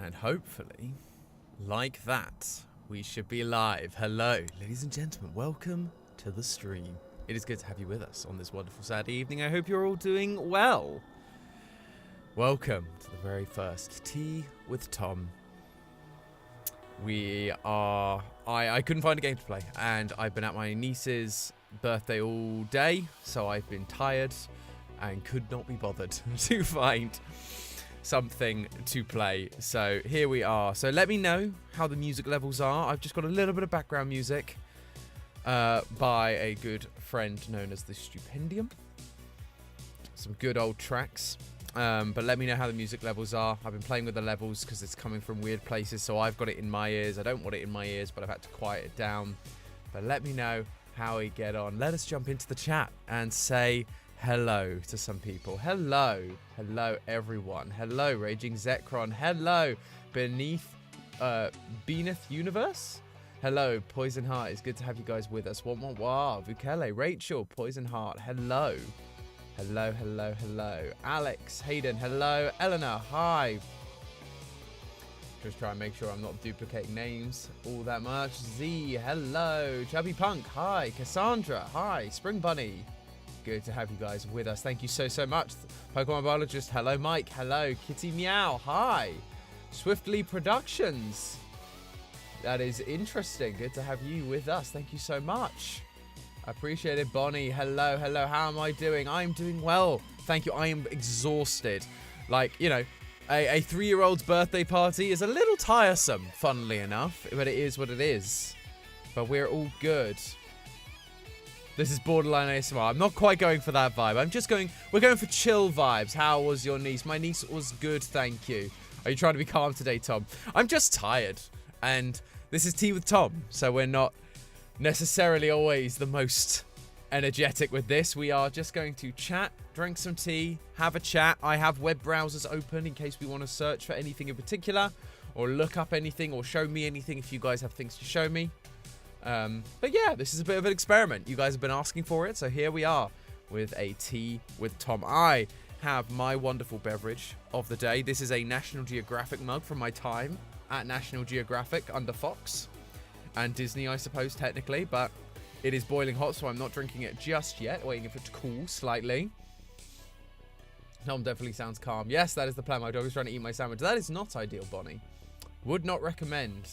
And hopefully, like that, we should be live. Hello, ladies and gentlemen. Welcome to the stream. It is good to have you with us on this wonderful Saturday evening. I hope you're all doing well. Welcome to the very first Tea with Tom. We are... I couldn't find a game to play, and I've been at my niece's birthday all day, so I've been tired and could not be bothered to find something to play. So here we are. So let me know how the music levels are. I've just got a little bit of background music by a good friend known as the Stupendium. Some good old tracks. But let me know how the music levels are. I've been playing with the levels because it's coming from weird places, so I've got it in my ears. I don't want it in my ears, but I've had to quiet it down. But let me know how we get on. Let us jump into the chat and say hello to some people. Hello. Hello, everyone. Hello, Raging Zekron. Hello, Beneath Universe. Hello, Poison Heart. It's good to have you guys with us. Wow. Vukele, Rachel, Poison Heart. Hello. Hello, hello, hello. Alex, Hayden, hello. Eleanor, hi. Just try and make sure I'm not duplicating names all that much. Z, hello. Chubby Punk, hi. Cassandra, hi. Spring Bunny. Good to have you guys with us. Thank you so much. Pokemon Biologist, hello. Mike, hello. Kitty Meow, hi. Swiftly Productions. That is interesting. Good to have you with us. Thank you so much. Appreciate it. Bonnie, hello. How am I doing? I'm doing well. Thank you. I am exhausted. Like, you know, a 3-year-old's birthday party is a little tiresome, funnily enough, but it is what it is. But we're all good. This is borderline ASMR. I'm not quite going for that vibe. We're going for chill vibes. How was your niece? My niece was good, thank you. Are you trying to be calm today, Tom? I'm just tired. And this is Tea with Tom, so we're not necessarily always the most energetic with this. We are just going to chat, drink some tea, have a chat. I have web browsers open in case we want to search for anything in particular, or look up anything, or show me anything if you guys have things to show me. But yeah, this is a bit of an experiment. You guys have been asking for it, so here we are with a Tea with Tom. I have my wonderful beverage of the day. This is a National Geographic mug from my time at National Geographic under Fox and Disney, I suppose, technically, but it is boiling hot, so I'm not drinking it just yet, waiting for it to cool slightly. Tom definitely sounds calm. Yes, that is the plan. My dog is trying to eat my sandwich. That is not ideal, Bonnie. Would not recommend.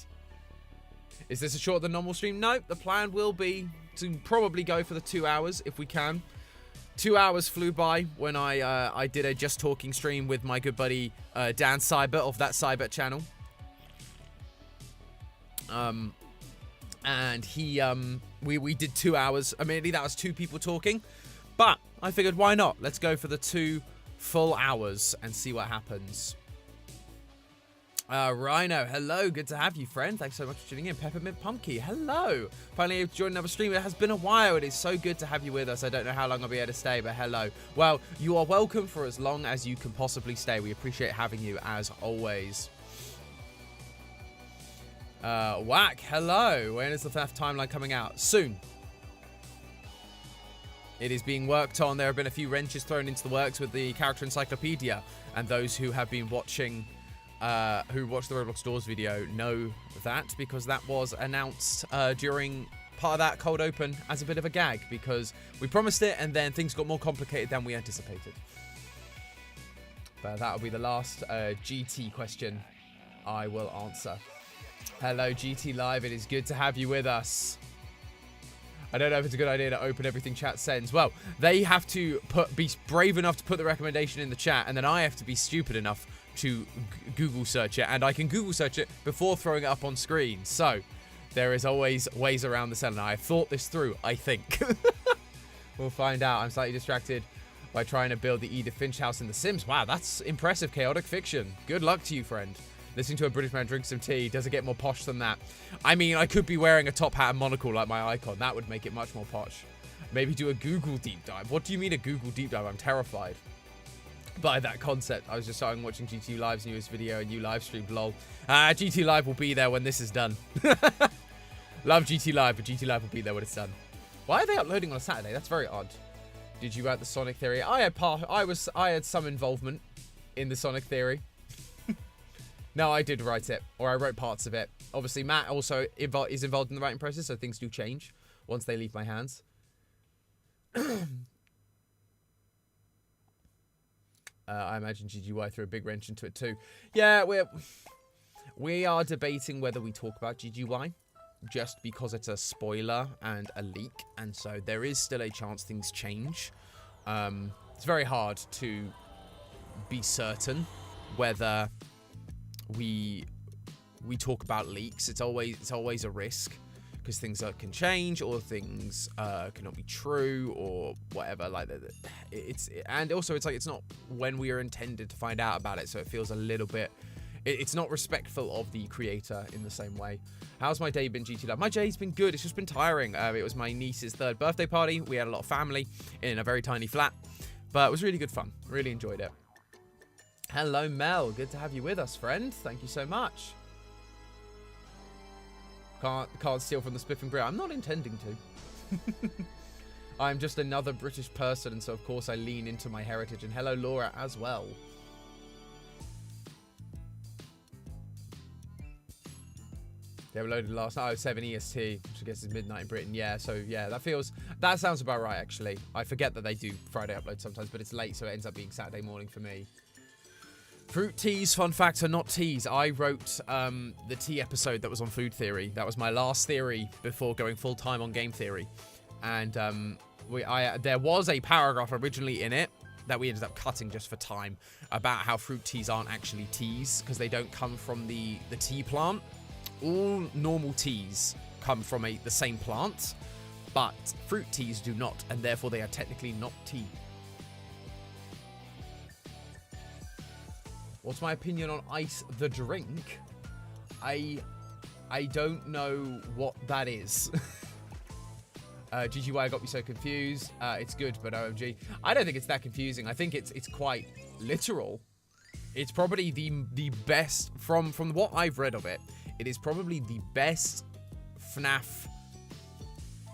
Is this a shorter than normal stream? No, the plan will be to probably go for the 2 hours if we can. 2 hours flew by when I did a Just Talking stream with my good buddy Dan Cyber of that Cyber channel. And he, we did 2 hours. Immediately, that was 2 people talking. But I figured, why not? Let's go for the 2 full hours and see what happens. Rhino, hello. Good to have you, friend. Thanks so much for tuning in. Peppermint Pumpkin, hello. Finally able to join another stream. It has been a while. It is so good to have you with us. I don't know how long I'll be able to stay, but hello. Well, you are welcome for as long as you can possibly stay. We appreciate having you, as always. Whack, hello. When is the FNAF timeline coming out? Soon. It is being worked on. There have been a few wrenches thrown into the works with the character encyclopedia, and those who have been watching, who watched the Roblox Doors video know that, because that was announced during part of that cold open as a bit of a gag, because we promised it and then things got more complicated than we anticipated. But that'll be the last GT question I will answer. Hello, GT Live. It is good to have you with us. I don't know if it's a good idea to open everything chat sends. Well, they have to be brave enough to put the recommendation in the chat, and then I have to be stupid enough to Google search it, and I can Google search it before throwing it up on screen. So there is always ways around this, and I've thought this through, I think. We'll find out. I'm slightly distracted by trying to build the Edith Finch house in The Sims. Wow, that's impressive chaotic fiction. Good luck to you, friend. Listening to a British man drink some tea. Does it get more posh than that? I mean, I could be wearing a top hat and monocle like my icon. That would make it much more posh. Maybe do a Google deep dive. What do you mean a Google deep dive? I'm terrified by that concept. I was just starting watching GT Live's newest video and you live streamed, lol. GT Live will be there when this is done. Love GT Live, but GT Live will be there when it's done. Why are they uploading on a Saturday? That's very odd. Did you write the Sonic Theory? I had some involvement in the Sonic Theory. No, I did write it, or I wrote parts of it. Obviously, Matt also is involved in the writing process, so things do change once they leave my hands. I imagine GGY threw a big wrench into it too. Yeah, we are debating whether we talk about GGY, just because it's a spoiler and a leak, and so there is still a chance things change. It's very hard to be certain whether we talk about leaks. It's always a risk, because things can change, or things cannot be true, or whatever. Like and also it's not when we are intended to find out about it, so it feels a little bit. It's not respectful of the creator in the same way. How's my day been, GT Love? My day's been good. It's just been tiring. It was my niece's 3rd birthday party. We had a lot of family in a very tiny flat, but it was really good fun. Really enjoyed it. Hello, Mel. Good to have you with us, friend. Thank you so much. Can't steal from the Spiff and Grill. I'm not intending to. I'm just another British person, and so of course I lean into my heritage. And hello, Laura, as well. They were loaded last night. 7 EST, which I guess is midnight in Britain. Yeah, so yeah, that sounds about right, actually. I forget that they do Friday uploads sometimes, but it's late, so it ends up being Saturday morning for me. Fruit teas, fun fact, are not teas. I wrote the tea episode that was on food theory. That was my last theory before going full-time on game theory. And there was a paragraph originally in it that we ended up cutting just for time about how fruit teas aren't actually teas, because they don't come from the tea plant. All normal teas come from the same plant, but fruit teas do not, and therefore they are technically not tea. What's my opinion on ice the drink? I don't know what that is. GGY got me so confused. It's good, but OMG. I don't think it's that confusing. I think it's quite literal. It's probably the best, from what I've read of it, it is probably the best FNAF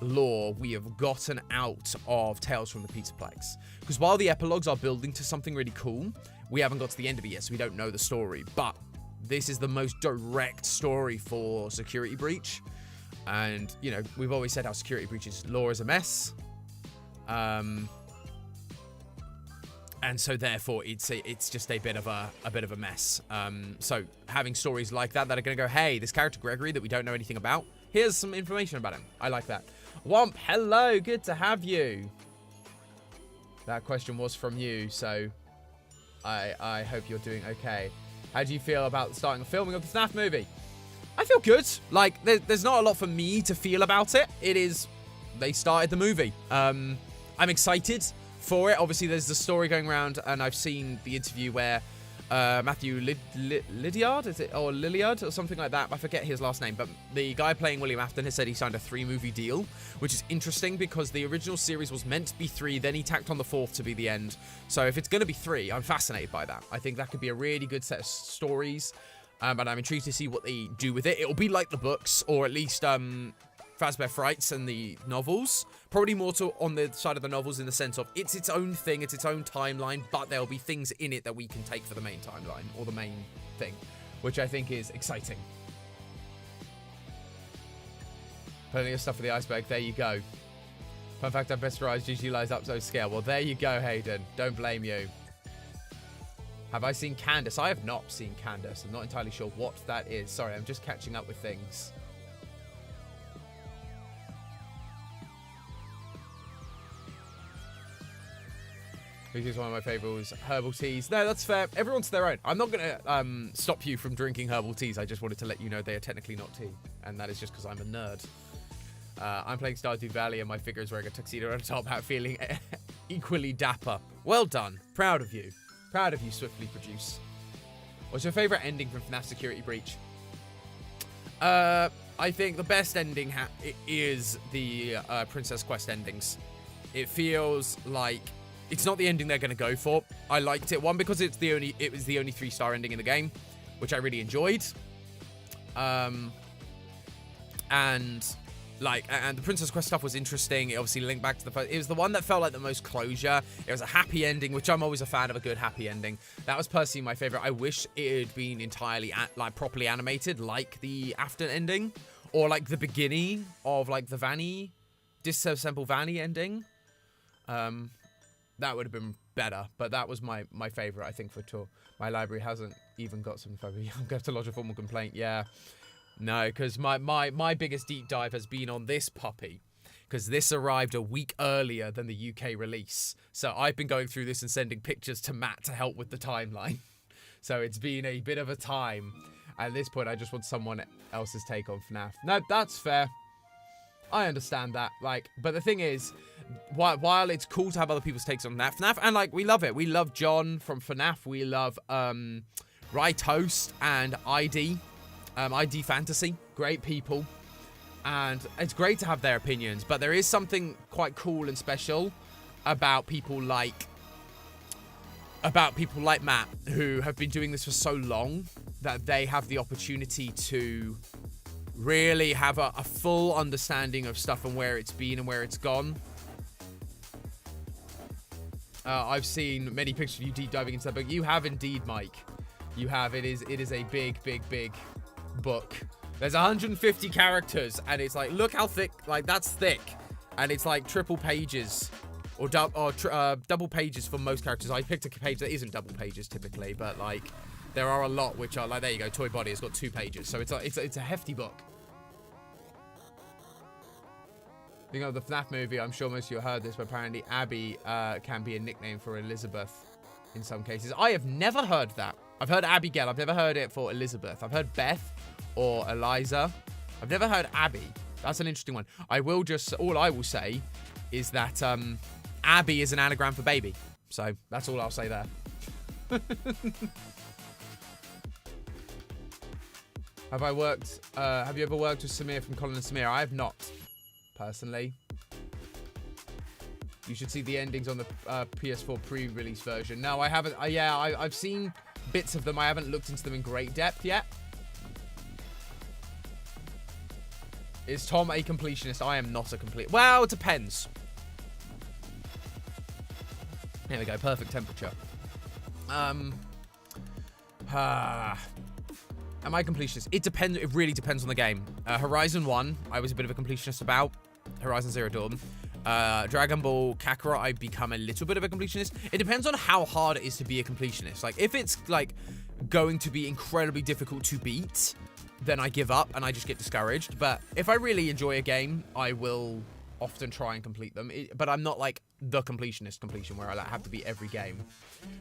lore we have gotten out of Tales from the Pizzaplex. Because while the epilogues are building to something really cool, we haven't got to the end of it yet, so we don't know the story. But this is the most direct story for Security Breach. And, you know, we've always said how Security Breach's lore is a mess. And so therefore it's just a bit of a mess. So having stories like that are going to go, hey, this character Gregory that we don't know anything about, here's some information about him. I like that. Womp, hello, good to have you. That question was from you, so I hope you're doing okay. How do you feel about starting the filming of the FNAF movie? I feel good. Like, there's not a lot for me to feel about it. They started the movie. I'm excited for it. Obviously, there's the story going around, and I've seen the interview where Matthew Lydiard, is it, or Lilliard, or something like that. I forget his last name, but the guy playing William Afton has said he signed a 3-movie deal, which is interesting because the original series was meant to be 3, then he tacked on the 4th to be the end. So if it's going to be 3, I'm fascinated by that. I think that could be a really good set of stories, and I'm intrigued to see what they do with it. It'll be like the books, or at least Fazbear Frights and the novels. Probably more on the side of the novels in the sense of it's its own thing, it's its own timeline, but there'll be things in it that we can take for the main timeline, or the main thing, which I think is exciting. Plenty of stuff for the iceberg, there you go. Fun fact, I've besterized GG Lies up so scale. Well, there you go, Hayden. Don't blame you. Have I seen Candace? I have not seen Candace. I'm not entirely sure what that is. Sorry, I'm just catching up with things. This is one of my favorites, herbal teas. No, that's fair. Everyone's their own. I'm not going to stop you from drinking herbal teas. I just wanted to let you know they are technically not tea. And that is just because I'm a nerd. I'm playing Stardew Valley and my figure is wearing a tuxedo and a top hat, feeling equally dapper. Well done. Proud of you. Proud of you, Swiftly Produce. What's your favorite ending from FNAF Security Breach? I think the best ending is the Princess Quest endings. It feels like it's not the ending they're going to go for. I liked it. One, because it was the only 3-star ending in the game, which I really enjoyed. And Like, and the Princess Quest stuff was interesting. It obviously linked back to the first. It was the one that felt like the most closure. It was a happy ending, which I'm always a fan of, a good happy ending. That was personally my favorite. I wish it had been entirely like properly animated, like the after ending, or like the beginning of like the Vanny, disassemble Vanny ending. That would have been better, but that was my favorite, I think, for tour. My library hasn't even got some I'm going to lodge a formal complaint. Yeah. No, because my biggest deep dive has been on this puppy, because this arrived a week earlier than the UK release. So I've been going through this and sending pictures to Matt to help with the timeline. So it's been a bit of a time. At this point, I just want someone else's take on FNAF. No, that's fair. I understand that. Like, but the thing is, while it's cool to have other people's takes on FNAF, and like, we love it. We love John from FNAF. We love Right Toast and ID. ID Fantasy, great people, and it's great to have their opinions, but there is something quite cool and special about people like Matt, who have been doing this for so long that they have the opportunity to really have a full understanding of stuff and where it's been and where it's gone. I've seen many pictures of you deep diving into that book. You have indeed, Mike. You have. It is a big book. There's 150 characters, and it's like, look how thick. Like, that's thick, and it's like triple pages or double pages for most characters. I picked a page that isn't double pages typically, but like there are a lot which are like, there you go, Toy Body has got 2 pages, so it's a hefty book. Thinking of the FNAF movie, I'm sure most of you have heard this, but apparently Abby can be a nickname for Elizabeth in some cases. I have never heard that. I've heard Abigail. I've never heard it for Elizabeth. I've heard Beth or Eliza. I've never heard Abby. That's an interesting one. All I will say is that Abby is an anagram for baby. So that's all I'll say there. Have you ever worked with Samir from Colin and Samir? I have not, personally. You should see the endings on the PS4 pre-release version. No, I haven't. I've seen bits of them. I haven't looked into them in great depth yet. Is Tom a completionist? I am not a complete. Well, it depends. There we go. Perfect temperature. Am I completionist? It depends. It really depends on the game. Horizon 1, I was a bit of a completionist about. Horizon Zero Dawn. Dragon Ball Kakarot, I've become a little bit of a completionist. It depends on how hard it is to be a completionist. Like, if it's, like, going to be incredibly difficult to beat, then I give up and I just get discouraged. But if I really enjoy a game, I will often try and complete them. But I'm not, like, the completionist completion where I like, have to beat every game.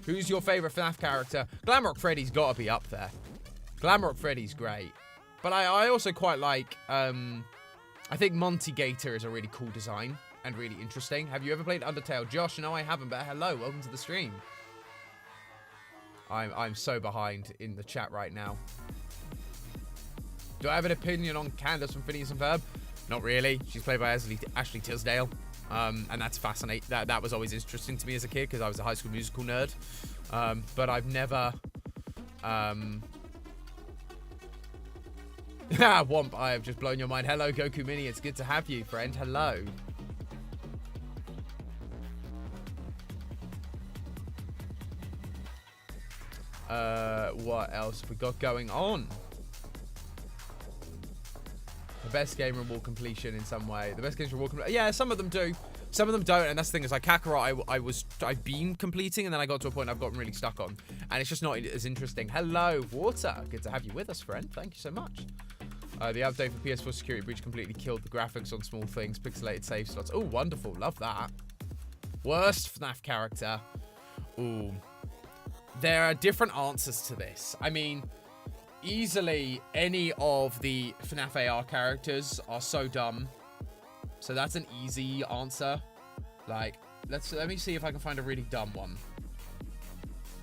Who's your favorite FNAF character? Glamrock Freddy's got to be up there. Glamrock Freddy's great. But I also quite like, I think Monty Gator is a really cool design and really interesting. Have you ever played Undertale? Josh, no, I haven't, but hello, welcome to the stream. I'm so behind in the chat right now. Do I have an opinion on Candace from Phineas and Ferb? Not really. She's played by Ashley Tisdale. And that's fascinating. That was always interesting to me as a kid because I was a High School Musical nerd. But I've never... Womp, I have just blown your mind. Hello, Goku Mini. It's good to have you, friend. Hello. What else have we got going on? The best game reward completion in some way. The best games reward completion. Yeah, some of them do. Some of them don't, and that's the thing. Is like Kakarot, I've been completing, and then I got to a point I've gotten really stuck on, and it's just not as interesting. Hello, Water. Good to have you with us, friend. Thank you so much. The update for PS4 Security Breach completely killed the graphics on small things, pixelated save slots. Oh, wonderful. Love that. Worst FNAF character. Ooh. There are different answers to this. I mean, easily any of the FNAF AR characters are so dumb. So that's an easy answer. Like, let me see if I can find a really dumb one.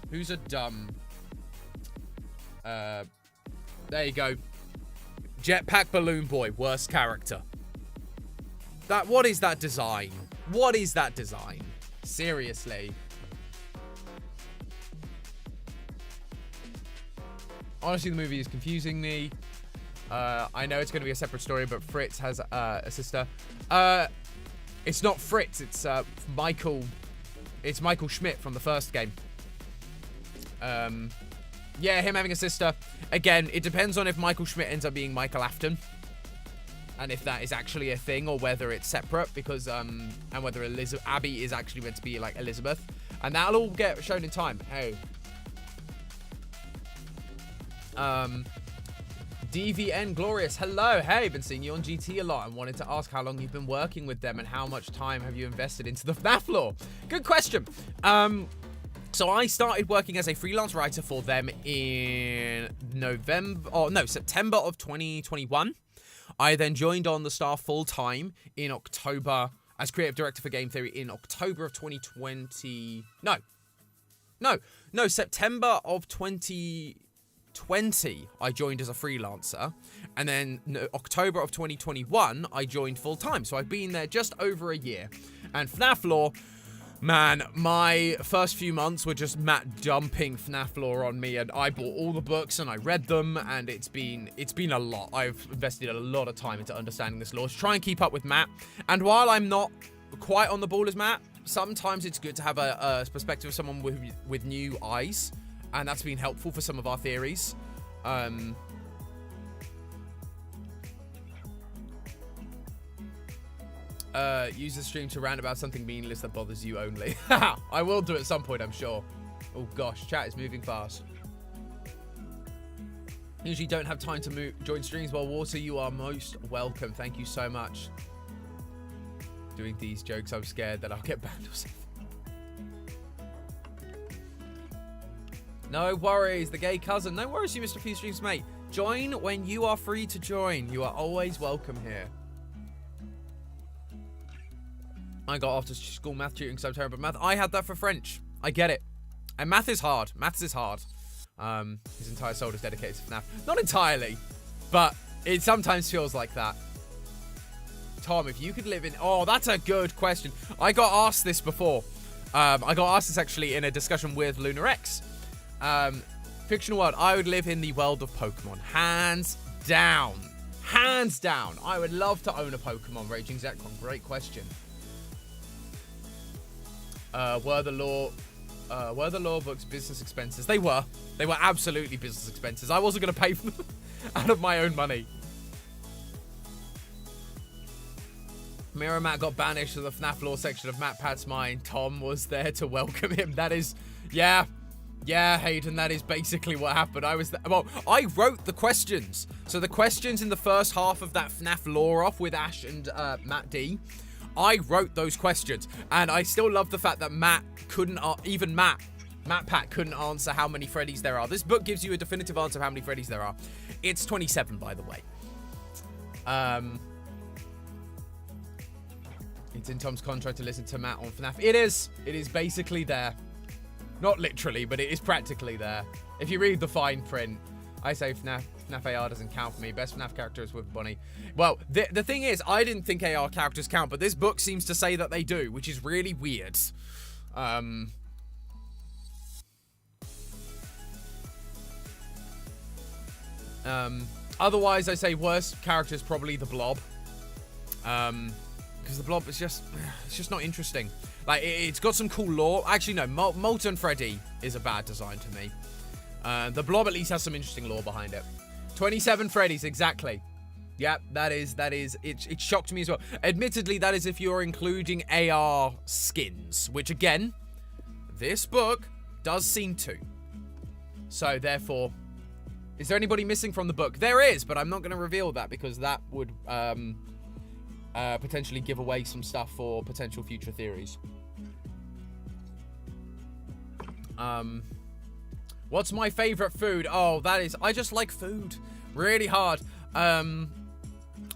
Who's a dumb? There you go. Jetpack Balloon Boy, worst character. What is that design? What is that design? Seriously. Honestly, the movie is confusing me. I know it's going to be a separate story, but Fritz has a sister. It's not Fritz. It's Michael. It's Michael Schmidt from the first game. Yeah, him having a sister. Again, it depends on if Michael Schmidt ends up being Michael Afton, and if that is actually a thing or whether it's separate, because and whether Abby is actually meant to be like Elizabeth, and that'll all get shown in time. Hey. DVN Glorious, hello. Hey, been seeing you on GT a lot and wanted to ask how long you've been working with them and how much time have you invested into the FNAF lore? Good question. So I started working as a freelance writer for them in September of 2021. I then joined on the staff full time in October as creative director for Game Theory in October of 2020. September of 2020 I joined as a freelancer, and then October of 2021 I joined full time. So I've been there just over a year. And FNAF lore, man, my first few months were just Matt dumping FNAF lore on me, and I bought all the books and I read them, and it's been a lot. I've invested a lot of time into understanding this lore to try and keep up with Matt. And while I'm not quite on the ball as Matt, sometimes it's good to have a perspective of someone with new eyes, and that's been helpful for some of our theories. Use the stream to rant about something meaningless that bothers you only. I will do it at some point, I'm sure. Oh gosh, chat is moving fast. Usually don't have time to join streams while water. You are most welcome. Thank you so much. Doing these jokes, I'm scared that I'll get banned or something. No worries, the gay cousin. No worries, you missed a few streams, mate. Join when you are free to join. You are always welcome here. I got after school math tutoring because I'm terrible at math. I had that for French. I get it. And math is hard. Maths is hard. His entire soul is dedicated to FNAF. Not entirely, but it sometimes feels like that. Tom, if you could live in... Oh, that's a good question. I got asked this before. I got asked this actually in a discussion with Lunar X. Fictional world. I would live in the world of Pokemon. Hands down. Hands down. I would love to own a Pokemon. Raging Zekrom. Great question. Were the lore books business expenses? They were. They were absolutely business expenses. I wasn't going to pay for them out of my own money. Mirror Matt got banished to the FNAF lore section of MatPat's mind. Tom was there to welcome him. That is, yeah, Hayden, that is basically what happened. I wrote the questions. So the questions in the first half of that FNAF lore off with Ash and Matt D, I wrote those questions, and I still love the fact that Matt couldn't, even MatPat couldn't answer how many Freddys there are. This book gives you a definitive answer of how many Freddys there are. It's 27, by the way. It's in Tom's contract to listen to Matt on FNAF. It is basically there. Not literally, but it is practically there. If you read the fine print, I say FNAF AR doesn't count for me. Best FNAF character is with Bonnie. Well, the thing is, I didn't think AR characters count, but this book seems to say that they do, which is really weird. Otherwise, I say worst character is probably the Blob. Because the Blob is just not interesting. Like, it's got some cool lore. Actually, no, Molten Freddy is a bad design to me. The Blob at least has some interesting lore behind it. 27 Freddys, exactly. Yep, that is, it shocked me as well. Admittedly, that is if you're including AR skins, which again, this book does seem to. So therefore, is there anybody missing from the book? There is, but I'm not going to reveal that because that would potentially give away some stuff for potential future theories. What's my favorite food? Oh, I just like food really hard.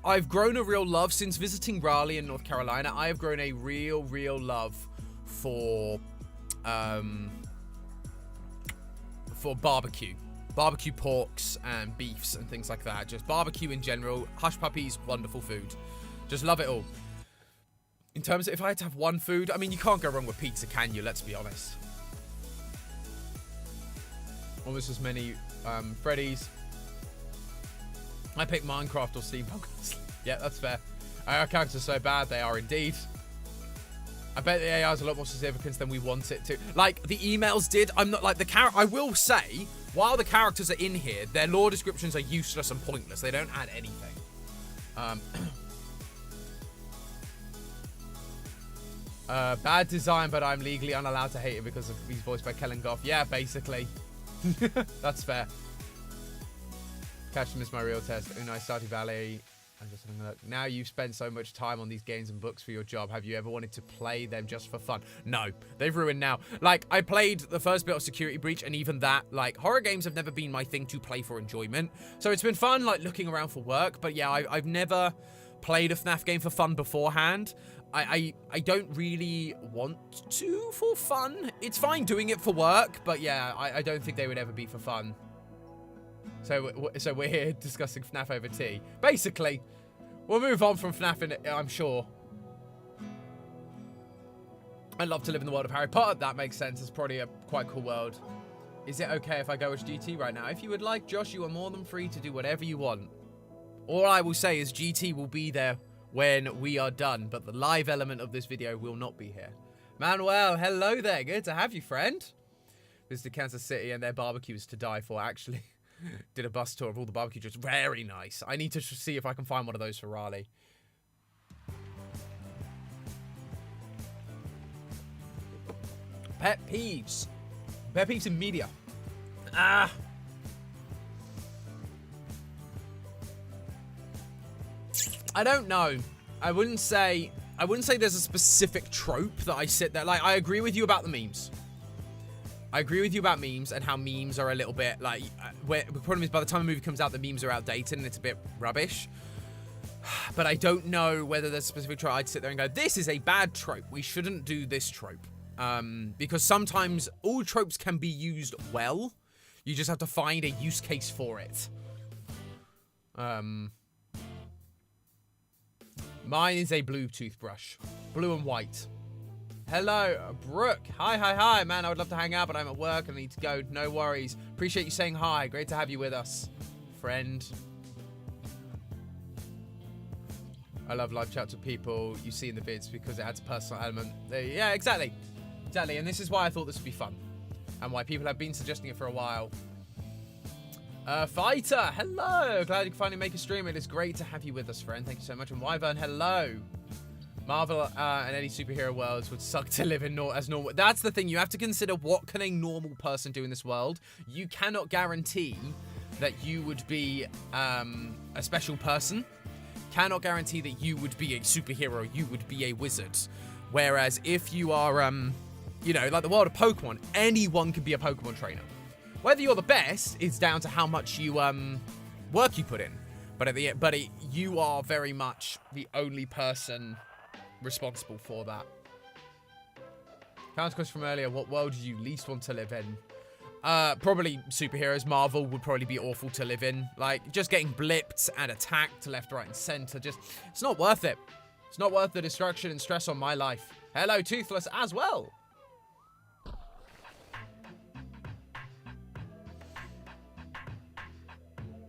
I've grown a real love since visiting Raleigh in North Carolina. I have grown a real love for barbecue porks and beefs and things like that. Just barbecue in general. Hush puppies, wonderful food. Just love it all. In terms of if I had to have one food, I mean, you can't go wrong with pizza, can you? Let's be honest. Almost as many Freddy's. I picked Minecraft or Steampunk. Yeah, that's fair. Our characters are so bad, they are indeed. I bet the AI has a lot more significance than we want it to. Like, the emails did. I'm not like the character. I will say, while the characters are in here, their lore descriptions are useless and pointless. They don't add anything. Bad design, but I'm legally unallowed to hate it because he's voiced by Kellen Goff. Yeah, basically. That's fair. Catch them is my real test. Unai Stardew Valley. I'm just having a look. Now you've spent so much time on these games and books for your job. Have you ever wanted to play them just for fun? No. They've ruined now. Like, I played the first bit of Security Breach, and even that, like, horror games have never been my thing to play for enjoyment. So it's been fun, like, looking around for work. But yeah, I've never played a FNAF game for fun beforehand. I don't really want to for fun. It's fine doing it for work, but yeah, I don't think they would ever be for fun. So we're here discussing FNAF over tea. Basically, we'll move on from FNAF, I'm sure. I'd love to live in the world of Harry Potter. That makes sense. It's probably a quite cool world. Is it okay if I go with GT right now? If you would like, Josh, you are more than free to do whatever you want. All I will say is GT will be there when we are done, but the live element of this video will not be here. Manuel, hello there. Good to have you, friend. Visited Kansas City and their barbecues to die for, actually. Did a bus tour of all the barbecue joints. Very nice. I need to see if I can find one of those for Raleigh. Pet peeves. Pet peeves in media. I don't know. I wouldn't say there's a specific trope that I sit there. Like, I agree with you about the memes. I agree with you about memes and how memes are a little bit like, the problem is by the time a movie comes out, the memes are outdated and it's a bit rubbish. But I don't know whether there's a specific trope I'd sit there and go, this is a bad trope. We shouldn't do this trope. Because sometimes all tropes can be used well. You just have to find a use case for it. Mine is a blue toothbrush. Blue and white. Hello, Brooke. Hi. Man, I would love to hang out, but I'm at work and I need to go. No worries. Appreciate you saying hi. Great to have you with us, friend. I love live chats with people you see in the vids because it adds a personal element. Yeah, exactly. Exactly. And this is why I thought this would be fun. And why people have been suggesting it for a while. Fighter, hello. Glad you can finally make a stream. It is great to have you with us, friend. Thank you so much. And Wyvern, hello. Marvel and any superhero worlds would suck to live in as normal. That's the thing. You have to consider, what can a normal person do in this world? You cannot guarantee that you would be a special person. Cannot guarantee that you would be a superhero. You would be a wizard. Whereas if you are, you know, like the world of Pokemon, anyone can be a Pokemon trainer. Whether you're the best is down to how much you work you put in. But you are very much the only person responsible for that. Counter question from earlier: what world do you least want to live in? Probably superheroes. Marvel would probably be awful to live in. Like, just getting blipped and attacked left, right, and center. Just, it's not worth it. It's not worth the destruction and stress on my life. Hello, Toothless, as well.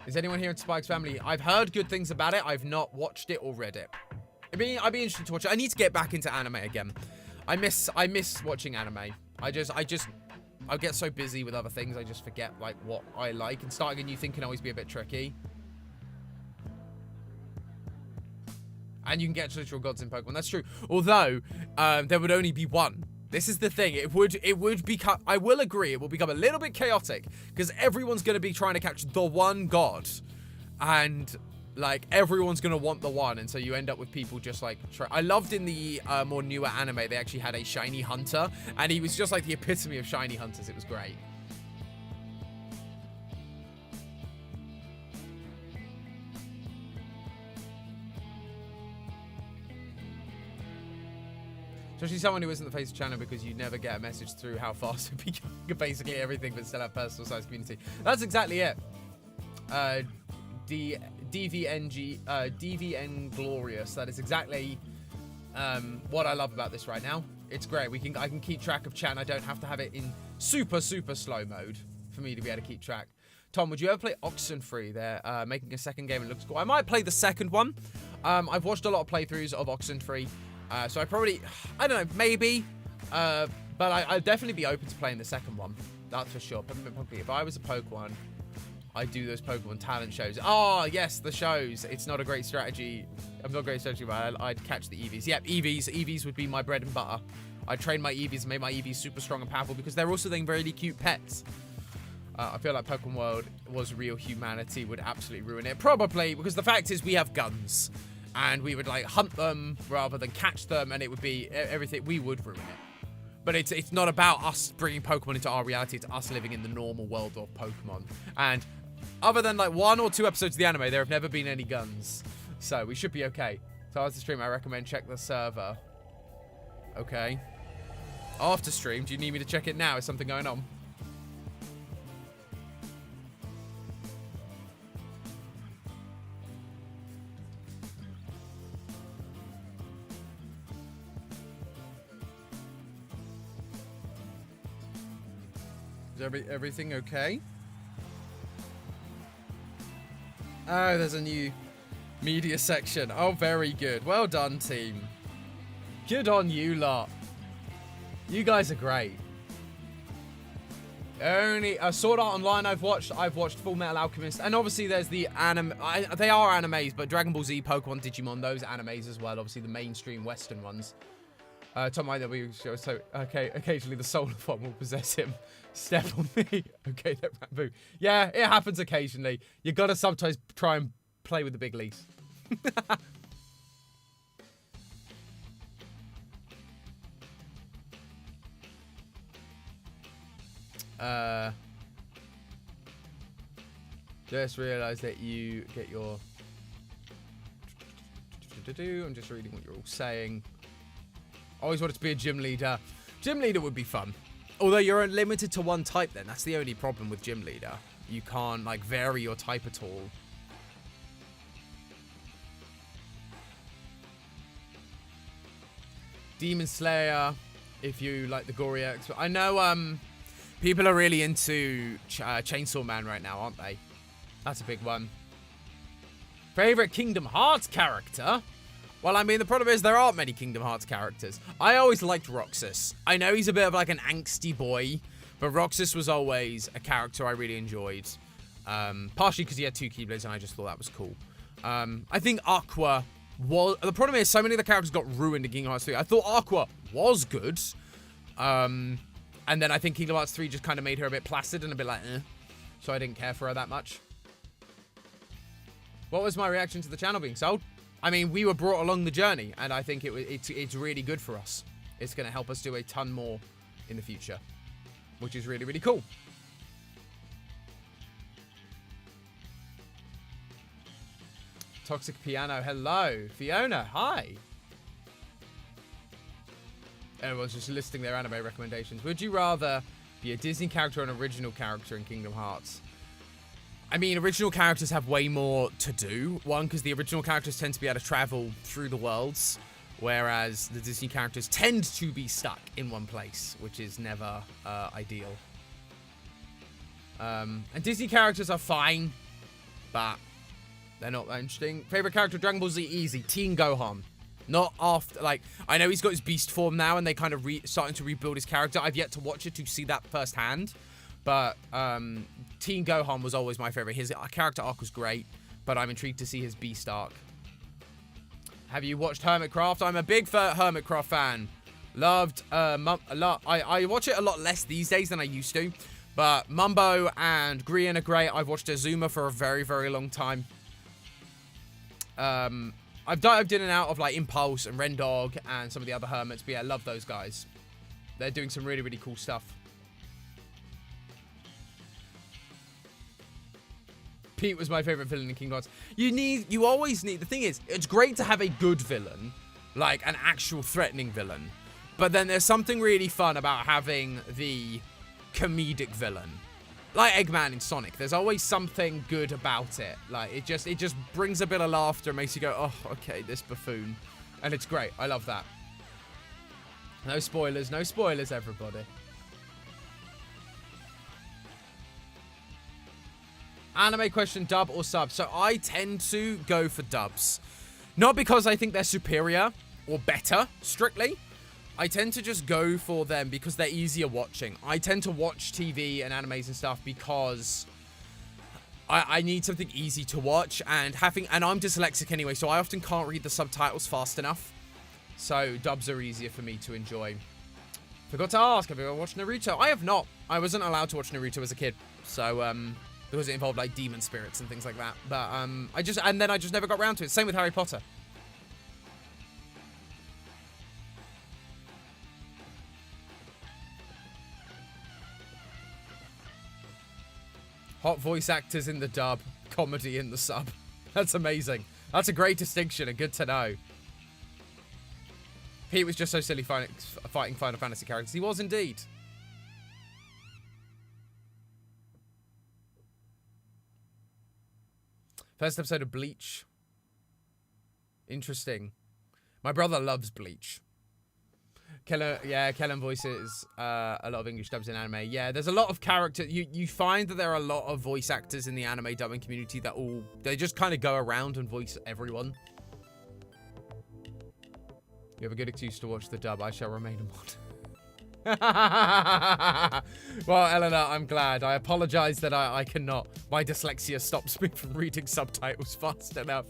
Is anyone here in Spike's family? I've heard good things about it. I've not watched it or read it. I'd be interested to watch it. I need to get back into anime again. I miss watching anime. I get so busy with other things, I just forget like what I like, and starting a new thing can always be a bit tricky. And you can get literal gods in Pokemon. That's true. Although there would only be one. This is the thing. It would become. I will agree. It will become a little bit chaotic because everyone's going to be trying to catch the one god, and like everyone's going to want the one, and so you end up with people just like. I loved in the more newer anime they actually had a shiny hunter, and he was just like the epitome of shiny hunters. It was great. Especially someone who isn't the face of channel, because you never get a message through how fast it became basically everything but still have personal size community. That's exactly it. DVN Glorious. That is exactly what I love about this right now. It's great. I can keep track of chat, and I don't have to have it in super slow mode for me to be able to keep track. Tom, would you ever play Oxenfree? They're making a second game and it looks cool. I might play the second one. I've watched a lot of playthroughs of Oxenfree. So I don't know, maybe. But I'd definitely be open to playing the second one. That's for sure. If I was a Pokemon, I'd do those Pokemon talent shows. Oh, yes, the shows. It's not a great strategy. I'm not a great strategy, but I'd catch the EVs. Yep, EVs. EVs would be my bread and butter. I'd train my EVs and make my EVs super strong and powerful because they're also then really cute pets. I feel like Pokemon World was real. Humanity would absolutely ruin it. Probably, because the fact is we have guns. And we would, like, hunt them rather than catch them. And it would be everything. We would ruin it. But it's not about us bringing Pokemon into our reality. It's us living in the normal world of Pokemon. And other than like 1 or 2 episodes of the anime, there have never been any guns. So we should be okay. So after stream, I recommend check the server. Okay. After stream, do you need me to check it now? Is something going on? Is everything okay? Oh, there's a new media section. Oh, very good. Well done, team. Good on you lot. You guys are great. Only Sword Art Online I've watched Full Metal Alchemist, and obviously there's the anime. They are animes, but Dragon Ball Z, Pokemon, Digimon, those animes as well. Obviously the mainstream Western ones. Tom IW shows so okay. Occasionally the soul of one will possess him. Step on me. Okay, that Rambo. Yeah, it happens occasionally. You gotta sometimes try and play with the big leagues. Just realised that you get your. I'm just reading what you're all saying. Always wanted to be a gym leader. Gym leader would be fun. Although you're limited to one type then. That's the only problem with gym leader. You can't like vary your type at all. Demon Slayer, if you like the gory X. I know people are really into Chainsaw Man right now, aren't they? That's a big one. Favorite Kingdom Hearts character? Well, I mean, the problem is there aren't many Kingdom Hearts characters. I always liked Roxas. I know he's a bit of like an angsty boy, but Roxas was always a character I really enjoyed. Partially because he had 2 Keyblades and I just thought that was cool. I think Aqua was... The problem is so many of the characters got ruined in Kingdom Hearts 3. I thought Aqua was good. And then I think Kingdom Hearts 3 just kind of made her a bit placid and a bit like, eh. So I didn't care for her that much. What was my reaction to the channel being sold? I mean, we were brought along the journey, and I think it's really good for us. It's going to help us do a ton more in the future, which is really, really cool. Toxic Piano, hello. Fiona, hi. Everyone's just listing their anime recommendations. Would you rather be a Disney character or an original character in Kingdom Hearts? I mean, original characters have way more to do. One, because the original characters tend to be able to travel through the worlds, whereas the Disney characters tend to be stuck in one place, which is never ideal. And Disney characters are fine, but they're not that interesting. Favorite character, Dragon Ball Z, easy. Teen Gohan. Not after, like, I know he's got his beast form now, and they kind of starting to rebuild his character. I've yet to watch it to see that firsthand. But Teen Gohan was always my favorite. His character arc was great, but I'm intrigued to see his Beast arc. Have you watched Hermitcraft? I'm a big Hermitcraft fan. Loved a lot. I watch it a lot less these days than I used to, but Mumbo and Grian are great. I've watched Azuma for a very, very long time. I've dived in and out of like Impulse and Rendog and some of the other Hermits, but yeah, I love those guys. They're doing some really, really cool stuff. Pete was my favorite villain in Kingdom Hearts. You always need, the thing is, it's great to have a good villain, like an actual threatening villain, but then there's something really fun about having the comedic villain, like Eggman in Sonic. There's always something good about it. Like it just brings a bit of laughter and makes you go, oh, okay, this buffoon, and it's great. I love that. No spoilers, everybody. Anime question, dub or sub? So I tend to go for dubs. Not because I think they're superior or better, strictly. I tend to just go for them because they're easier watching. I tend to watch TV and animes and stuff because I need something easy to watch, and I'm dyslexic anyway, so I often can't read the subtitles fast enough. So dubs are easier for me to enjoy. Forgot to ask, have you ever watched Naruto? I have not. I wasn't allowed to watch Naruto as a kid, so because it involved like demon spirits and things like that. But I just never got around to it. Same with Harry Potter. Hot voice actors in the dub, comedy in the sub. That's amazing. That's a great distinction and good to know. Pete was just so silly fighting Final Fantasy characters. He was indeed. First episode of Bleach. Interesting. My brother loves Bleach. Kellen voices a lot of English dubs in anime. Yeah, there's a lot of character. You find that there are a lot of voice actors in the anime dubbing community that they just kind of go around and voice everyone. You have a good excuse to watch the dub. I shall remain a mod. Well, Eleanor, I'm glad. I apologize that I cannot. My dyslexia stops me from reading subtitles fast enough.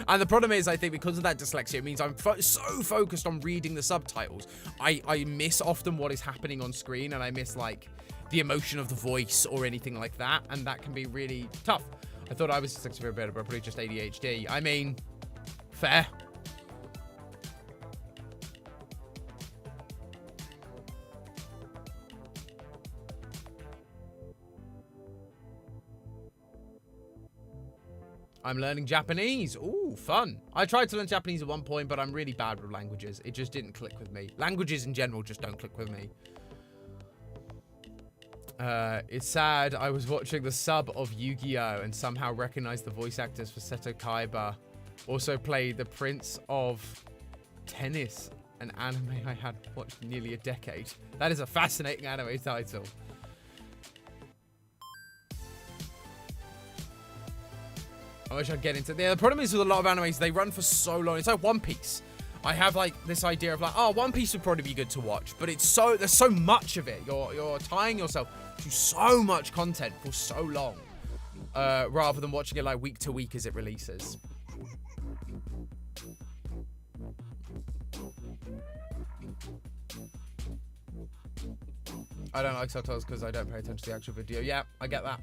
And the problem is, I think because of that dyslexia, it means I'm so focused on reading the subtitles. I miss often what is happening on screen, and I miss, like, the emotion of the voice or anything like that, and that can be really tough. I thought I was dyslexic for a bit, but probably just ADHD. I mean, fair. I'm learning Japanese. Ooh, fun. I tried to learn Japanese at one point, but I'm really bad with languages. It just didn't click with me. Languages in general just don't click with me. It's sad. I was watching the sub of Yu-Gi-Oh! And somehow recognized the voice actors for Seto Kaiba. Also played the Prince of Tennis, an anime I had watched nearly a decade. That is a fascinating anime title. I wish I'd get into it. Yeah, the problem is with a lot of animes, they run for so long. It's like One Piece. I have like this idea of like, oh, One Piece would probably be good to watch, but there's so much of it. You're tying yourself to so much content for so long, rather than watching it like week to week as it releases. I don't like subtitles because I don't pay attention to the actual video. Yeah, I get that.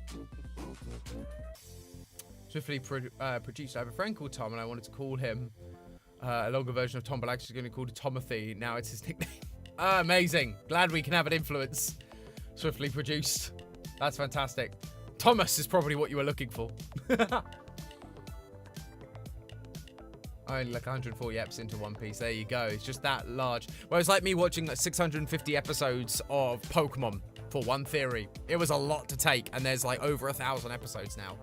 Swiftly produced. I have a friend called Tom, and I wanted to call him a longer version of Tom, but actually going to call it Tomothy. Now it's his nickname. Amazing. Glad we can have an influence. Swiftly produced. That's fantastic. Thomas is probably what you were looking for. Only like 140 eps into One Piece. There you go. It's just that large. Well, it's like me watching like 650 episodes of Pokemon for one theory. It was a lot to take, and there's like over 1,000 episodes now.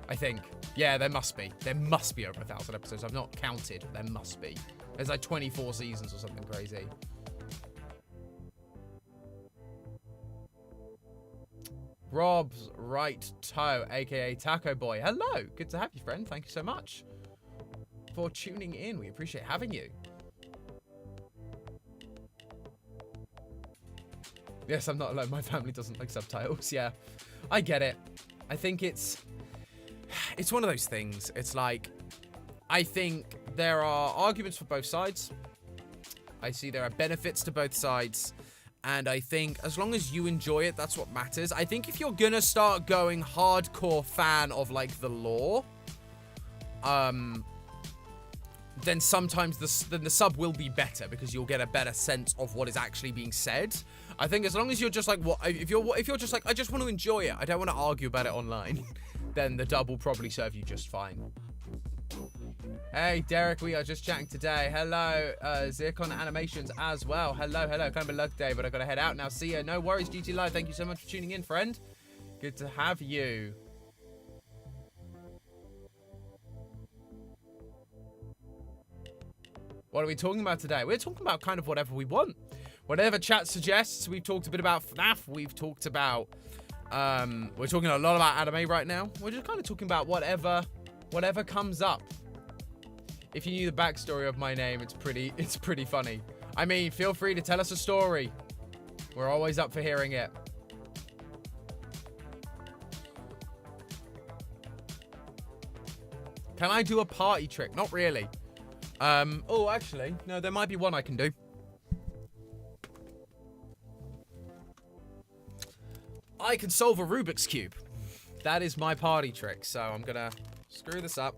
I think. Yeah, there must be. There must be over 1,000 episodes. I've not counted. There must be. There's like 24 seasons or something crazy. Rob's right toe, aka Taco Boy. Hello. Good to have you, friend. Thank you so much for tuning in. We appreciate having you. Yes, I'm not alone. My family doesn't like subtitles. Yeah, I get it. I think it's one of those things. It's like, I think there are arguments for both sides. I see there are benefits to both sides. And I think as long as you enjoy it, that's what matters. I think if you're gonna start going hardcore fan of like the lore, then sometimes the sub will be better because you'll get a better sense of what is actually being said. I think as long as you're just like, if you're just like, I just want to enjoy it, I don't want to argue about it online, then the dub will probably serve you just fine. Hey, Derek, we are just chatting today. Hello, Zircon Animations as well. Hello. Kind of a luck day, but I got to head out now. See ya. No worries, GT Live. Thank you so much for tuning in, friend. Good to have you. What are we talking about today? We're talking about kind of whatever we want. Whatever chat suggests. We've talked a bit about FNAF. We've talked about We're talking a lot about anime right now. We're just kind of talking about whatever comes up. If you knew the backstory of my name, it's pretty funny. I mean, feel free to tell us a story. We're always up for hearing it. Can I do a party trick? Not really. Oh, actually, no, there might be one I can do. I can solve a Rubik's Cube. That is my party trick, so I'm gonna screw this up.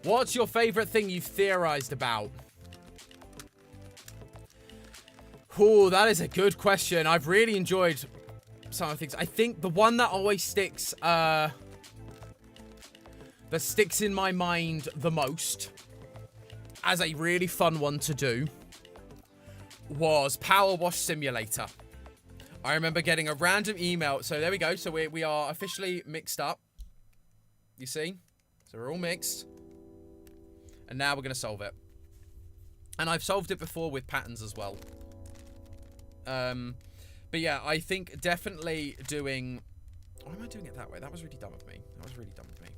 What's your favorite thing you've theorized about? Oh, that is a good question. I've really enjoyed some of the things. I think the one that always sticks, that sticks in my mind the most as a really fun one to do was Power Wash Simulator. I remember getting a random email. So there we go. So we are officially mixed up. You see? So we're all mixed. And now we're going to solve it. And I've solved it before with patterns as well. But yeah, I think definitely doing... Why am I doing it that way? That was really dumb of me. That was really dumb of me.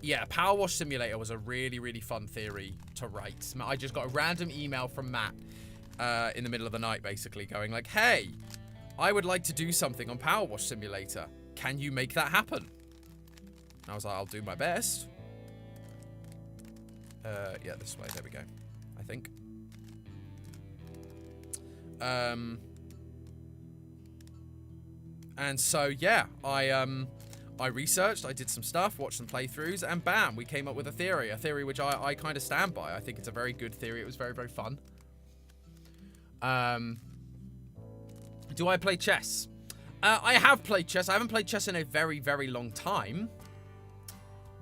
Yeah, Power Wash Simulator was a really, really fun theory to write. I just got a random email from Matt in the middle of the night, basically, going like, hey, I would like to do something on Power Wash Simulator. Can you make that happen? And I was like, I'll do my best. Yeah, this way. There we go. I think. And so, yeah, I researched, I did some stuff, watched some playthroughs, and bam, we came up with a theory which I kind of stand by. I think it's a very good theory. It was very, very fun. Do I play chess? I have played chess. I haven't played chess in a very, very long time.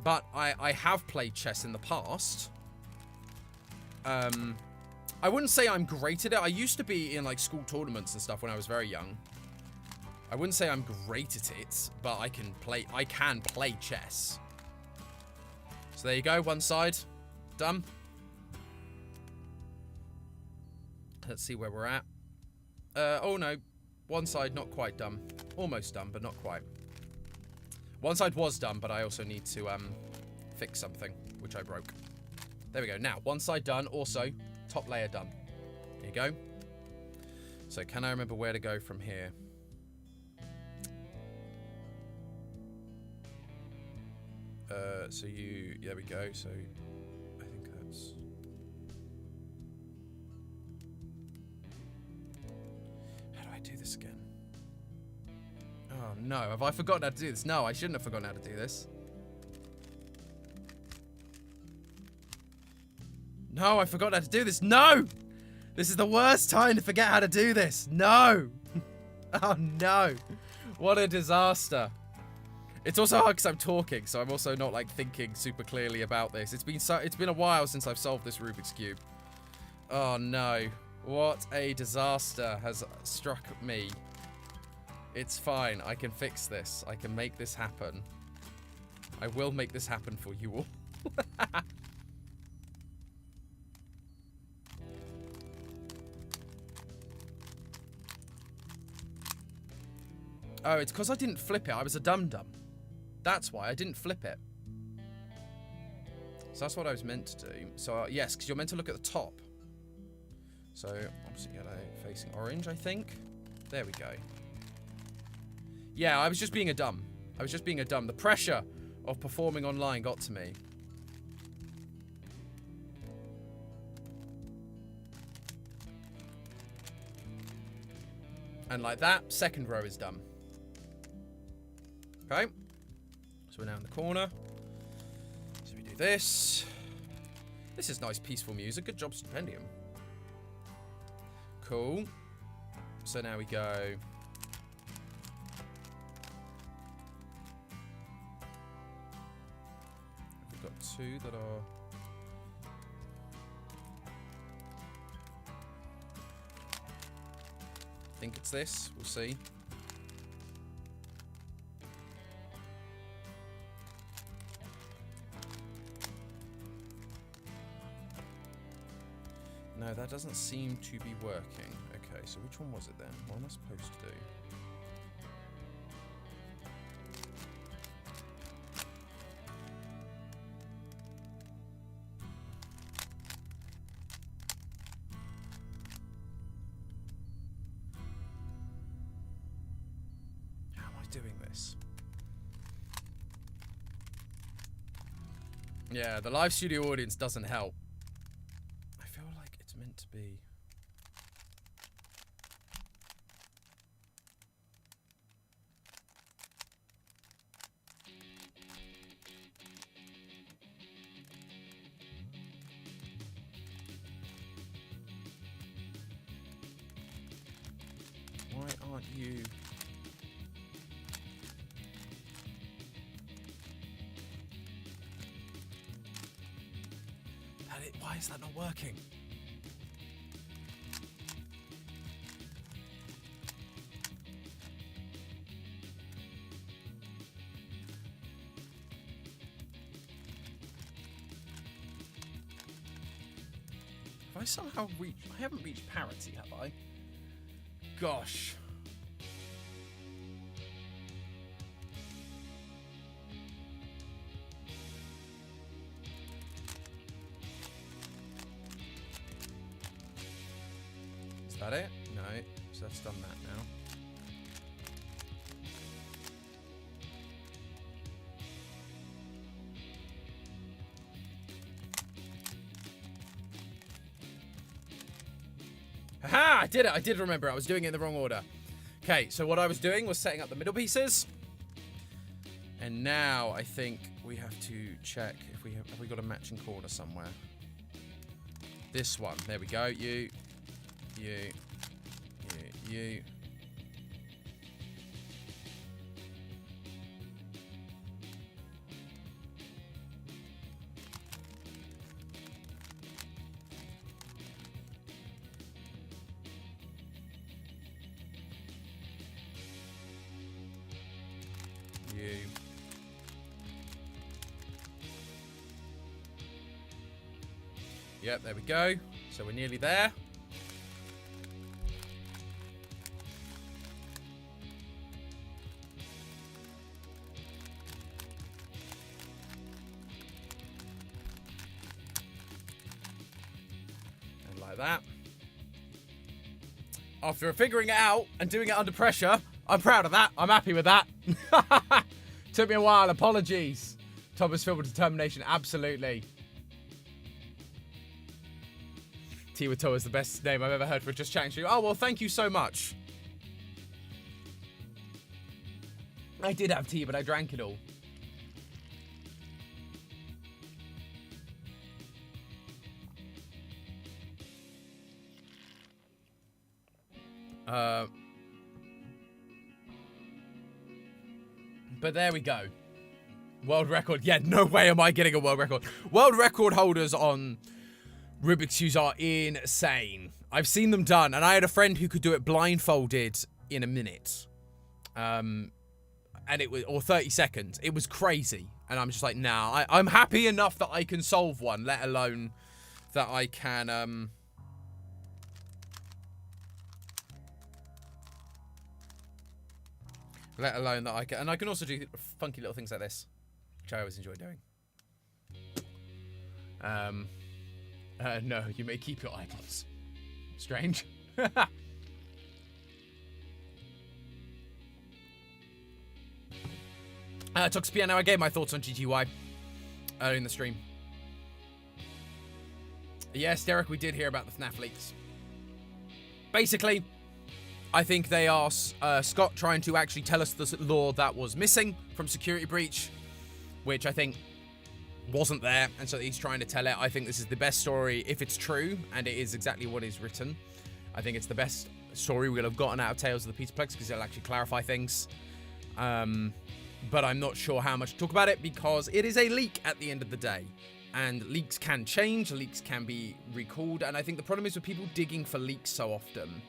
But I have played chess in the past. I wouldn't say I'm great at it. I used to be in like school tournaments and stuff when I was very young. I wouldn't say I'm great at it, but I can play chess. So there you go, one side. Done. Let's see where we're at. Oh no. One side not quite done. Almost done, but not quite. One side was done, but I also need to fix something, which I broke. There we go. Now, one side done. Also, top layer done. There you go. So can I remember where to go from here? There we go. So I think that's... How do I do this again? Oh no, have I forgotten how to do this? No, I shouldn't have forgotten how to do this. No, I forgot how to do this. No! This is the worst time to forget how to do this. No! Oh no. What a disaster. It's also hard because I'm talking, so I'm also not like thinking super clearly about this. It's been a while since I've solved this Rubik's Cube. Oh no. What a disaster has struck me. It's fine. I can fix this. I can make this happen. I will make this happen for you all. Oh, it's because I didn't flip it. I was a dum-dum. That's why I didn't flip it. So that's what I was meant to do. So, yes, because you're meant to look at the top. So, opposite yellow, facing orange, I think. There we go. Yeah, I was just being a dumb. The pressure of performing online got to me. And like that, second row is done. Okay. So we're now in the corner. So we do this. This is nice, peaceful music. Good job, Stipendium. Cool. So now we go... We've got two that are... I think it's this. We'll see. No, that doesn't seem to be working. Okay, so which one was it then? What am I supposed to do? How am I doing this? Yeah, the live studio audience doesn't help. I feel like it's meant to be. Why aren't you? Why is that not working? Have I somehow reached... I haven't reached parity, have I? Gosh. Is that it? No. So that's done that now. Haha! I did it! I did remember. I was doing it in the wrong order. Okay, so what I was doing was setting up the middle pieces. And now I think we have to check if we have we got a matching corner somewhere. This one. There we go. You. Yep, there we go. So we're nearly there. And like that. After figuring it out and doing it under pressure, I'm proud of that. I'm happy with that. Took me a while. Apologies. Thomas filled with determination. Absolutely. Tiwato is the best name I've ever heard for just chatting to you. Oh, well, thank you so much. I did have tea, but I drank it all. But there we go. World record. Yeah, no way am I getting a world record. World record holders on Rubik's Cubes are insane. I've seen them done, and I had a friend who could do it blindfolded in a minute. And it was, or 30 seconds. It was crazy. And I'm just like, nah, I'm happy enough that I can solve one, let alone that I can, let alone that I can, and I can also do funky little things like this, which I always enjoy doing. No, you may keep your items. Strange. Toxpiano, I gave my thoughts on GGY earlier in the stream. Yes, Derek, we did hear about the FNAF leaks. Basically, I think they are Scott trying to actually tell us the lore that was missing from Security Breach, which I think wasn't there, and so he's trying to tell it. I think this is the best story, if it's true, and it is exactly what is written. I think it's the best story we'll have gotten out of Tales of the Peterplex, because it'll actually clarify things. But I'm not sure how much to talk about it, because it is a leak at the end of the day. And leaks can change, leaks can be recalled, and I think the problem is with people digging for leaks so often.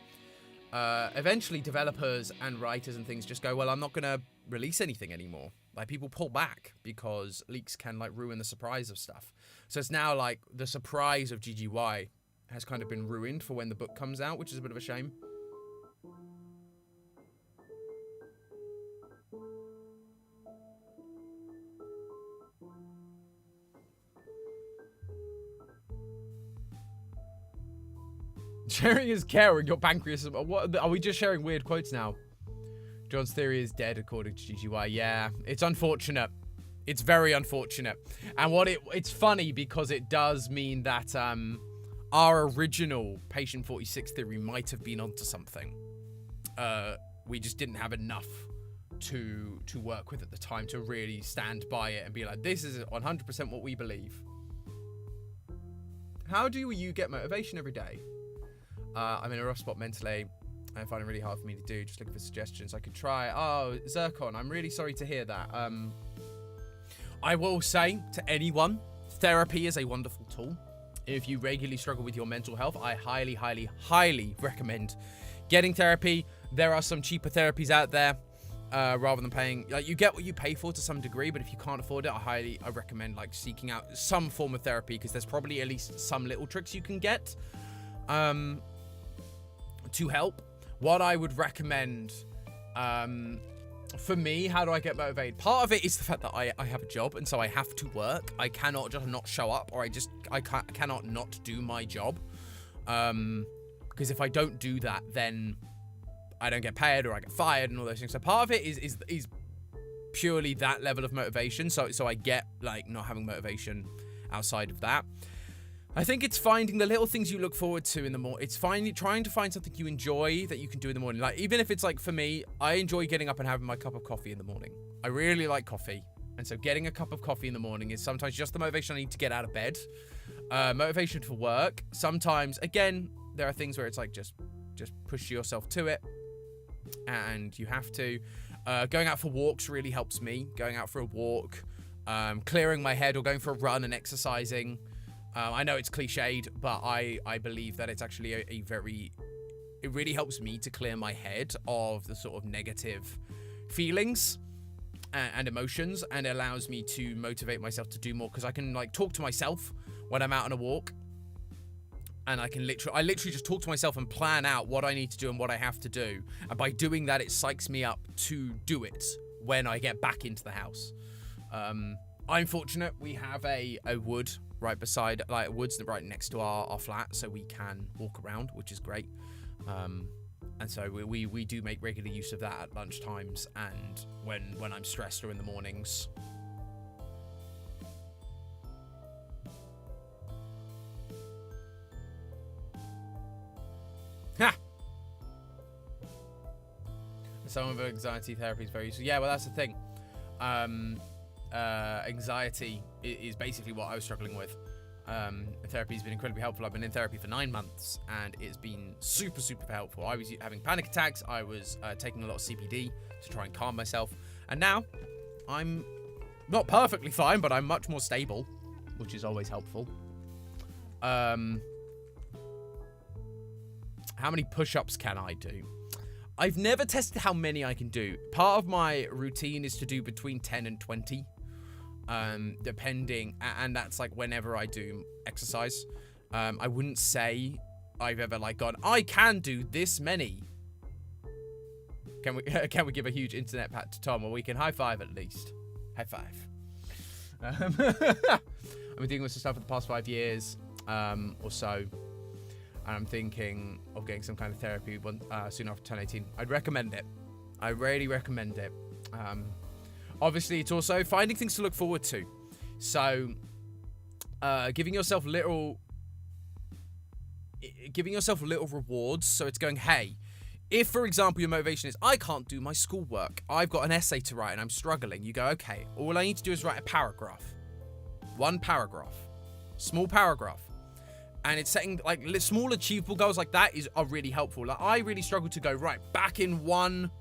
Eventually developers and writers and things just go, well, I'm not going to release anything anymore. Like, people pull back because leaks can, like, ruin the surprise of stuff. So it's now, like, the surprise of GGY has kind of been ruined for when the book comes out, which is a bit of a shame. Sharing is caring, your pancreas. What are we just sharing weird quotes now? John's theory is dead, according to GGY. Yeah, it's unfortunate. It's very unfortunate. And it's funny because it does mean that our original Patient 46 theory might have been onto something. We just didn't have enough to work with at the time to really stand by it and be like, this is 100% what we believe. How do you get motivation every day? I'm in a rough spot mentally. I find it really hard for me to do. Just looking for suggestions I could try. Oh, Zircon, I'm really sorry to hear that. I will say to anyone, therapy is a wonderful tool. If you regularly struggle with your mental health, I highly, highly, highly recommend getting therapy. There are some cheaper therapies out there, rather than paying. Like, you get what you pay for to some degree, but if you can't afford it, I recommend like seeking out some form of therapy, because there's probably at least some little tricks you can get to help. What I would recommend, for me, how do I get motivated? Part of it is the fact that I have a job, and so I have to work. I cannot just not show up, or I cannot not do my job. Because if I don't do that, then I don't get paid, or I get fired, and all those things. So part of it is purely that level of motivation. So I get like not having motivation outside of that. I think it's finding the little things you look forward to in the morning. It's trying to find something you enjoy that you can do in the morning. Like, even if it's like, for me, I enjoy getting up and having my cup of coffee in the morning. I really like coffee. And so getting a cup of coffee in the morning is sometimes just the motivation I need to get out of bed. Motivation for work. Sometimes, again, there are things where it's like, just push yourself to it. And you have to. Going out for walks really helps me. Going out for a walk. Clearing my head, or going for a run and exercising. I know it's cliched, but I believe that it's actually it really helps me to clear my head of the sort of negative feelings and emotions, and allows me to motivate myself to do more, because I can like talk to myself when I'm out on a walk, and I literally just talk to myself and plan out what I need to do and what I have to do, and by doing that, it psychs me up to do it when I get back into the house. I'm fortunate we have a wood right beside, like, woods right next to our flat, so we can walk around, which is great. And so we do make regular use of that at lunch times, and when I'm stressed, or in the mornings. Ha! Some of anxiety therapy is very useful. Yeah, well, that's the thing. Anxiety is basically what I was struggling with. Therapy has been incredibly helpful. I've been in therapy for 9 months, and it's been super, super helpful. I was having panic attacks. I was taking a lot of CBD to try and calm myself. And now I'm not perfectly fine, but I'm much more stable, which is always helpful. How many push-ups can I do? I've never tested how many I can do. Part of my routine is to do between 10 and 20. Depending, and that's like whenever I do exercise. I wouldn't say I've ever like gone, I can do this many. Can we give a huge internet pat to Tom, or we can high five at least? High five. I've been dealing with some stuff for the past 5 years, or so. And I'm thinking of getting some kind of therapy soon after turn 18. I'd recommend it. I really recommend it. Obviously, it's also finding things to look forward to. So, giving yourself little rewards. So it's going, hey, if, for example, your motivation is, I can't do my schoolwork, I've got an essay to write and I'm struggling. You go, okay, all I need to do is write a paragraph. One paragraph. Small paragraph. And it's setting, like, small achievable goals like that are really helpful. Like, I really struggle to go, right, back in one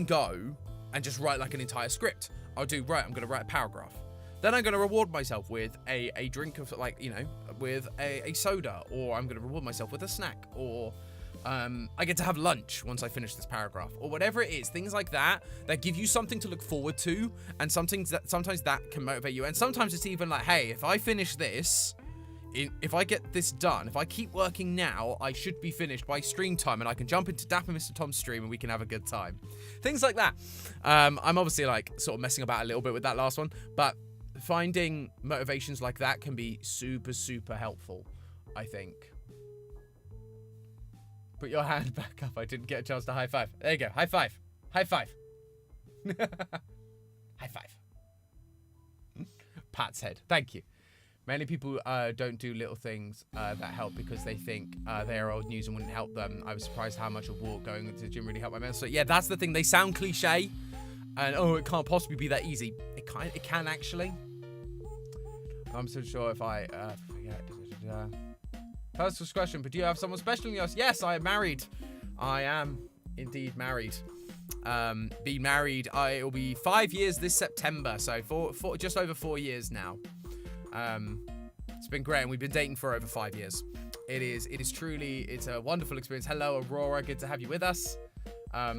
go and just write, like, an entire script. I'll do, right, I'm going to write a paragraph. Then I'm going to reward myself with a drink of, like, you know, with a soda. Or I'm going to reward myself with a snack. Or I get to have lunch once I finish this paragraph. Or whatever it is. Things like that give you something to look forward to. And sometimes that can motivate you. And sometimes it's even like, hey, if I finish this, if I get this done, if I keep working now, I should be finished by stream time, and I can jump into Dapper Mr. Tom's stream and we can have a good time. Things like that. I'm obviously like sort of messing about a little bit with that last one, but finding motivations like that can be super, super helpful, I think. Put your hand back up. I didn't get a chance to high five. There you go. High five. High five. High five. Pat's head. Thank you. Many people don't do little things that help because they think they are old news and wouldn't help them. I was surprised how much a walk going to the gym really helped my mental. So yeah, that's the thing. They sound cliche, and oh, it can't possibly be that easy. It can actually. I'm so sure if I forget. Personal question, but do you have someone special in yours? Yes, I am married. I am indeed married. Been married. It'll be 5 years this September, so just over 4 years now. It's been great, and we've been dating for over 5 years. It is truly, it's a wonderful experience. Hello, Aurora, good to have you with us. But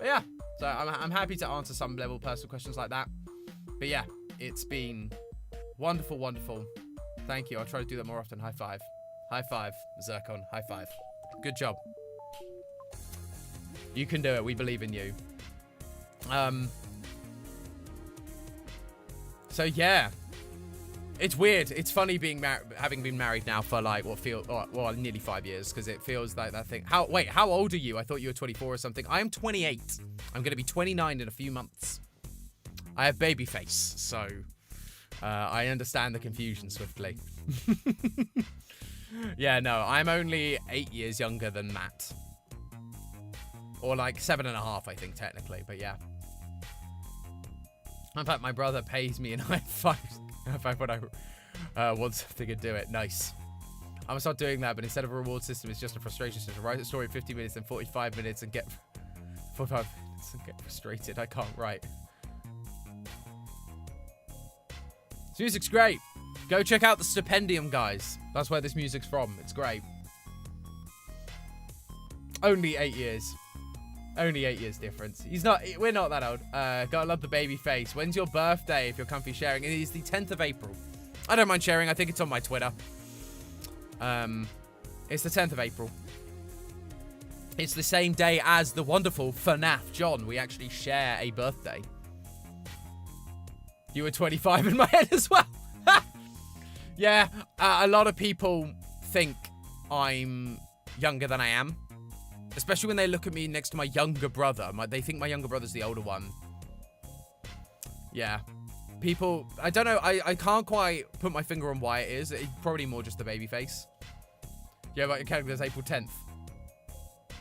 yeah, so I'm happy to answer some level personal questions like that. But yeah, it's been wonderful, wonderful. Thank you. I'll try to do that more often. High five. High five, Zircon. High five. Good job. You can do it. We believe in you. So yeah. It's weird. It's funny being having been married now for like well, nearly 5 years, because it feels like that thing. How old are you? I thought you were 24 or something. I am 28. I'm going to be 29 in a few months. I have baby face, so I understand the confusion swiftly. Yeah, no, I'm only 8 years younger than Matt. Or like 7.5, I think, technically, but yeah. In fact, my brother pays me in high fives. In fact, when I want something to do it. Nice. I'm going to start doing that, but instead of a reward system, it's just a frustration system. Write a story in 50 minutes and 45 minutes and get 45 minutes and get frustrated. I can't write. This music's great. Go check out the Stipendium, guys. That's where this music's from. It's great. Only 8 years. Only 8 years difference. We're not that old. Gotta love the baby face. When's your birthday if you're comfy sharing? It is the 10th of April. I don't mind sharing. I think it's on my Twitter. It's the 10th of April. It's the same day as the wonderful FNAF John. We actually share a birthday. You were 25 in my head as well. Yeah, a lot of people think I'm younger than I am. Especially when they look at me next to my younger brother. They think my younger brother's the older one. Yeah. People, I don't know, I can't quite put my finger on why it is. It's probably more just the baby face. Yeah, but there's April 10th.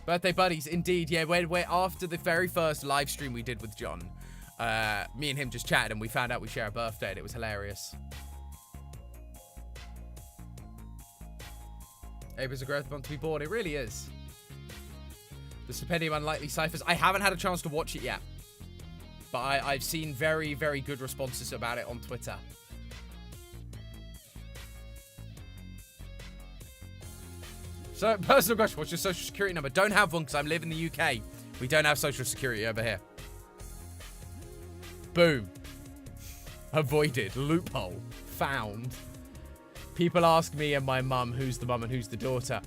Birthday buddies, indeed. Yeah, we're after the very first live stream we did with John. Me and him just chatted and we found out we share a birthday and it was hilarious. April's a growth month to be born. It really is. The Stipendium Unlikely Cyphers. I haven't had a chance to watch it yet. But I've seen very, very good responses about it on Twitter. So, personal question. What's your social security number? Don't have one because I live in the UK. We don't have social security over here. Boom. Avoided. Loophole. Found. People ask me and my mum who's the mum and who's the daughter.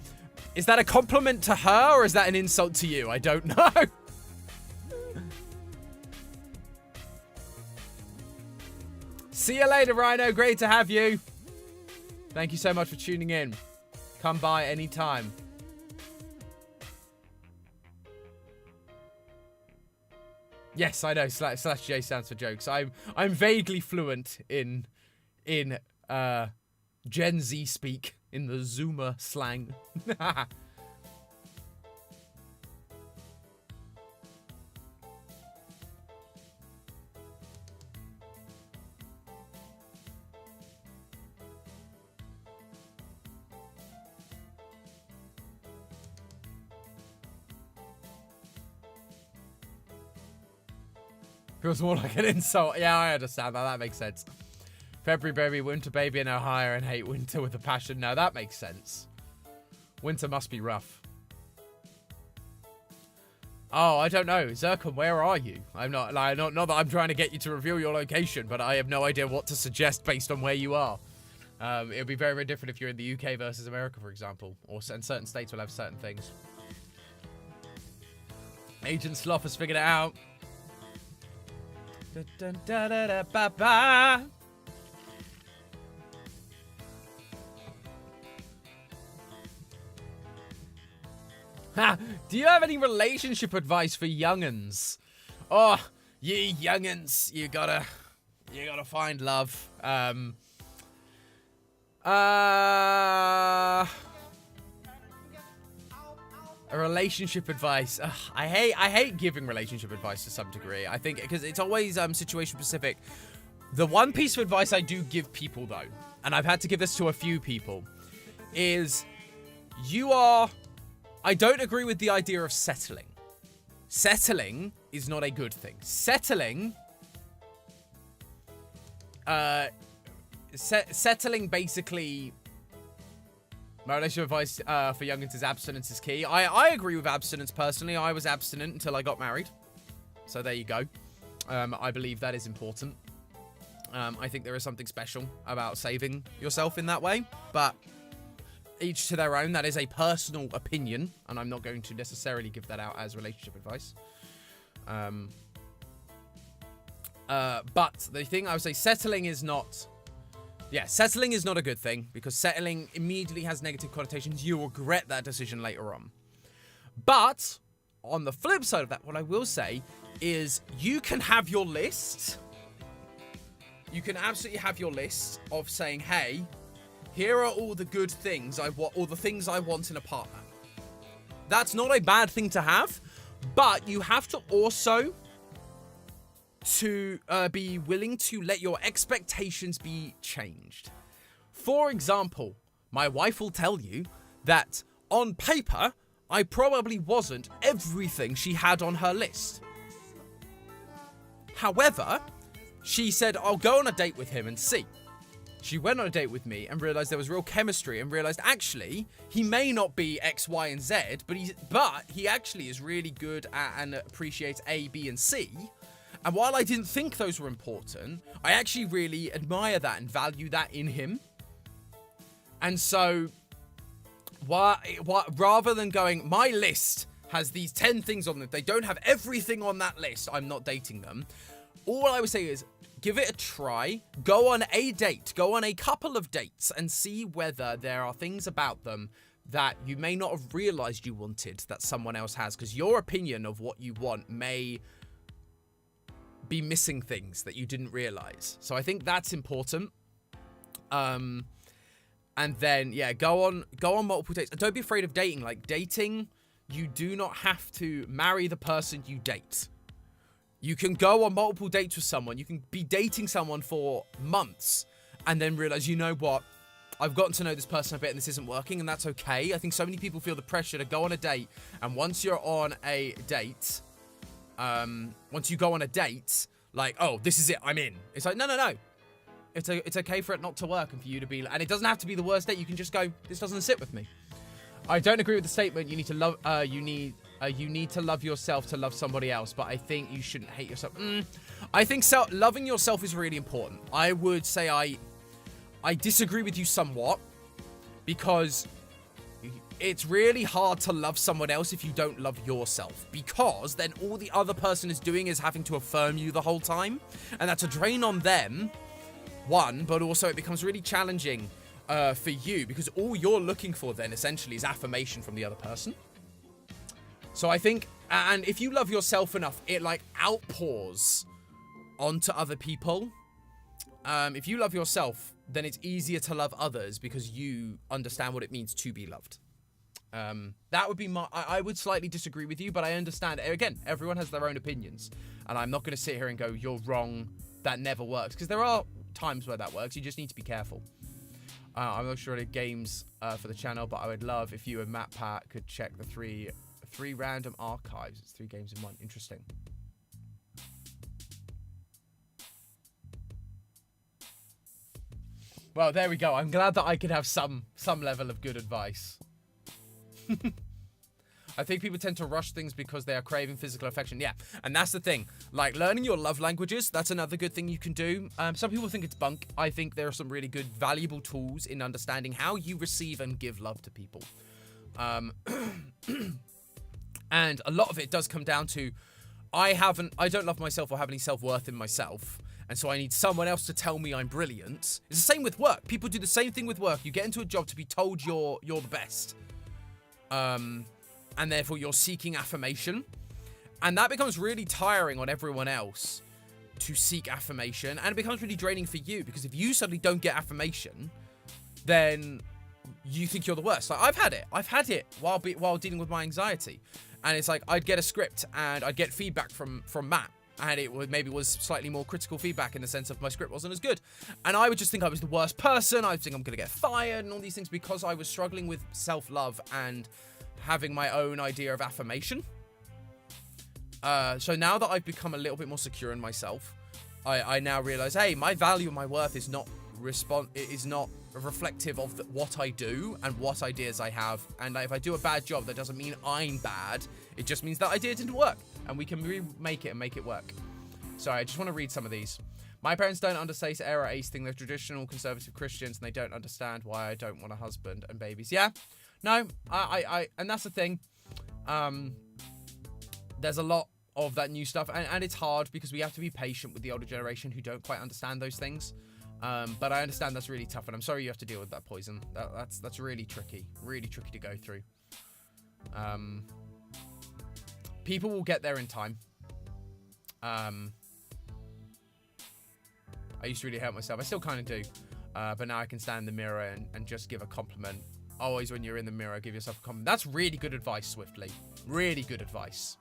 Is that a compliment to her or is that an insult to you? I don't know. See you later, Rhino. Great to have you. Thank you so much for tuning in. Come by anytime. Yes, I know. Slash J stands for jokes. I'm vaguely fluent in Gen Z speak, in the Zoomer slang. Feels more like an insult. Yeah, I understand that. That makes sense. February baby, winter baby in Ohio, and hate winter with a passion. No, that makes sense. Winter must be rough. Oh, I don't know. Zircon, where are you? I'm not that I'm trying to get you to reveal your location, but I have no idea what to suggest based on where you are. It'll be very, very different if you're in the UK versus America, for example. And certain states will have certain things. Agent Sloth has figured it out. Dun, dun, da, da, da, ba, ba. Ha! Do you have any relationship advice for young'uns? Oh, ye young'uns, you gotta find love. A relationship advice. Ugh, I hate giving relationship advice to some degree. I think because it's always situation specific. The one piece of advice I do give people though, and I've had to give this to a few people, is I don't agree with the idea of settling. Settling is not a good thing. Settling basically, my relationship advice for youngins is abstinence is key. I agree with abstinence personally. I was abstinent until I got married. So there you go. I believe that is important. I think there is something special about saving yourself in that way. But each to their own. That is a personal opinion. And I'm not going to necessarily give that out as relationship advice. But the thing I would say, settling is not a good thing, because settling immediately has negative connotations. You'll regret that decision later on. But on the flip side of that, what I will say is you can have your list. You can absolutely have your list of saying, hey, here are all the good things all the things I want in a partner. That's not a bad thing to have, but you have to also to be willing to let your expectations be changed. For example, my wife will tell you that on paper, I probably wasn't everything she had on her list. However, she said, I'll go on a date with him and see. She went on a date with me and realized there was real chemistry, and realized actually he may not be X, Y, and Z, but he actually is really good at and appreciates A, B, and C. And while I didn't think those were important, I actually really admire that and value that in him. And so, rather than going, my list has these 10 things on it, they don't have everything on that list, I'm not dating them. All I would say is, give it a try, go on a date, go on a couple of dates, and see whether there are things about them that you may not have realized you wanted that someone else has, because your opinion of what you want may be missing things that you didn't realize. So I think that's important. And then, yeah, go on multiple dates. And don't be afraid of dating. Like, dating, you do not have to marry the person you date. You can go on multiple dates with someone. You can be dating someone for months and then realize, you know what? I've gotten to know this person a bit and this isn't working, and that's okay. I think so many people feel the pressure to go on a date, and once you're on a date, once you go on a date, like, oh, this is it, I'm in. It's like, no. It's okay for it not to work and for you to be, and it doesn't have to be the worst date. You can just go, this doesn't sit with me. I don't agree with the statement. You need to love. You need to love yourself to love somebody else. But I think you shouldn't hate yourself. I think loving yourself is really important. I would say I disagree with you somewhat, because it's really hard to love someone else if you don't love yourself, because then all the other person is doing is having to affirm you the whole time, and that's a drain on them, one, but also it becomes really challenging for you, because all you're looking for then essentially is affirmation from the other person. So I think, and if you love yourself enough, it like outpours onto other people. If you love yourself, then it's easier to love others because you understand what it means to be loved. That would be I would slightly disagree with you, but I understand. Again, everyone has their own opinions, and I'm not going to sit here and go, you're wrong, that never works, because there are times where that works. You just need to be careful. I'm not sure of the games for the channel, but I would love if you and Matt Pat could check the three random archives. It's 3 games in 1. Interesting. Well, there we go. I'm glad that I could have some level of good advice. I think people tend to rush things because they are craving physical affection. Yeah, and that's the thing. Like, learning your love languages, that's another good thing you can do. Some people think it's bunk. I think there are some really good, valuable tools in understanding how you receive and give love to people. And a lot of it does come down to, I don't love myself or have any self-worth in myself. And so I need someone else to tell me I'm brilliant. It's the same with work. People do the same thing with work. You get into a job to be told you're the best. And therefore you're seeking affirmation. And that becomes really tiring on everyone else to seek affirmation. And it becomes really draining for you, because if you suddenly don't get affirmation, then you think you're the worst. Like, I've had it while dealing with my anxiety. And it's like, I'd get a script and I'd get feedback from Matt. And it was slightly more critical feedback in the sense of my script wasn't as good. And I would just think I was the worst person. I'd think I'm going to get fired and all these things, because I was struggling with self-love and having my own idea of affirmation. So now that I've become a little bit more secure in myself, I now realize, hey, my value and my worth is not reflective of what I do and what ideas I have. And if I do a bad job, that doesn't mean I'm bad. It just means that idea didn't work, and we can remake it and make it work. Sorry, I just want to read some of these. My parents don't understand error ace thing. They're traditional conservative Christians, and they don't understand why I don't want a husband and babies. Yeah, no, and that's the thing. There's a lot of that new stuff, and it's hard because we have to be patient with the older generation who don't quite understand those things. But I understand that's really tough, and I'm sorry you have to deal with that, Poison. That's really tricky to go through. People will get there in time. I used to really hate myself. I still kind of do. But now I can stand in the mirror and just give a compliment. Always when you're in the mirror, give yourself a compliment. That's really good advice, Swiftly. Really good advice.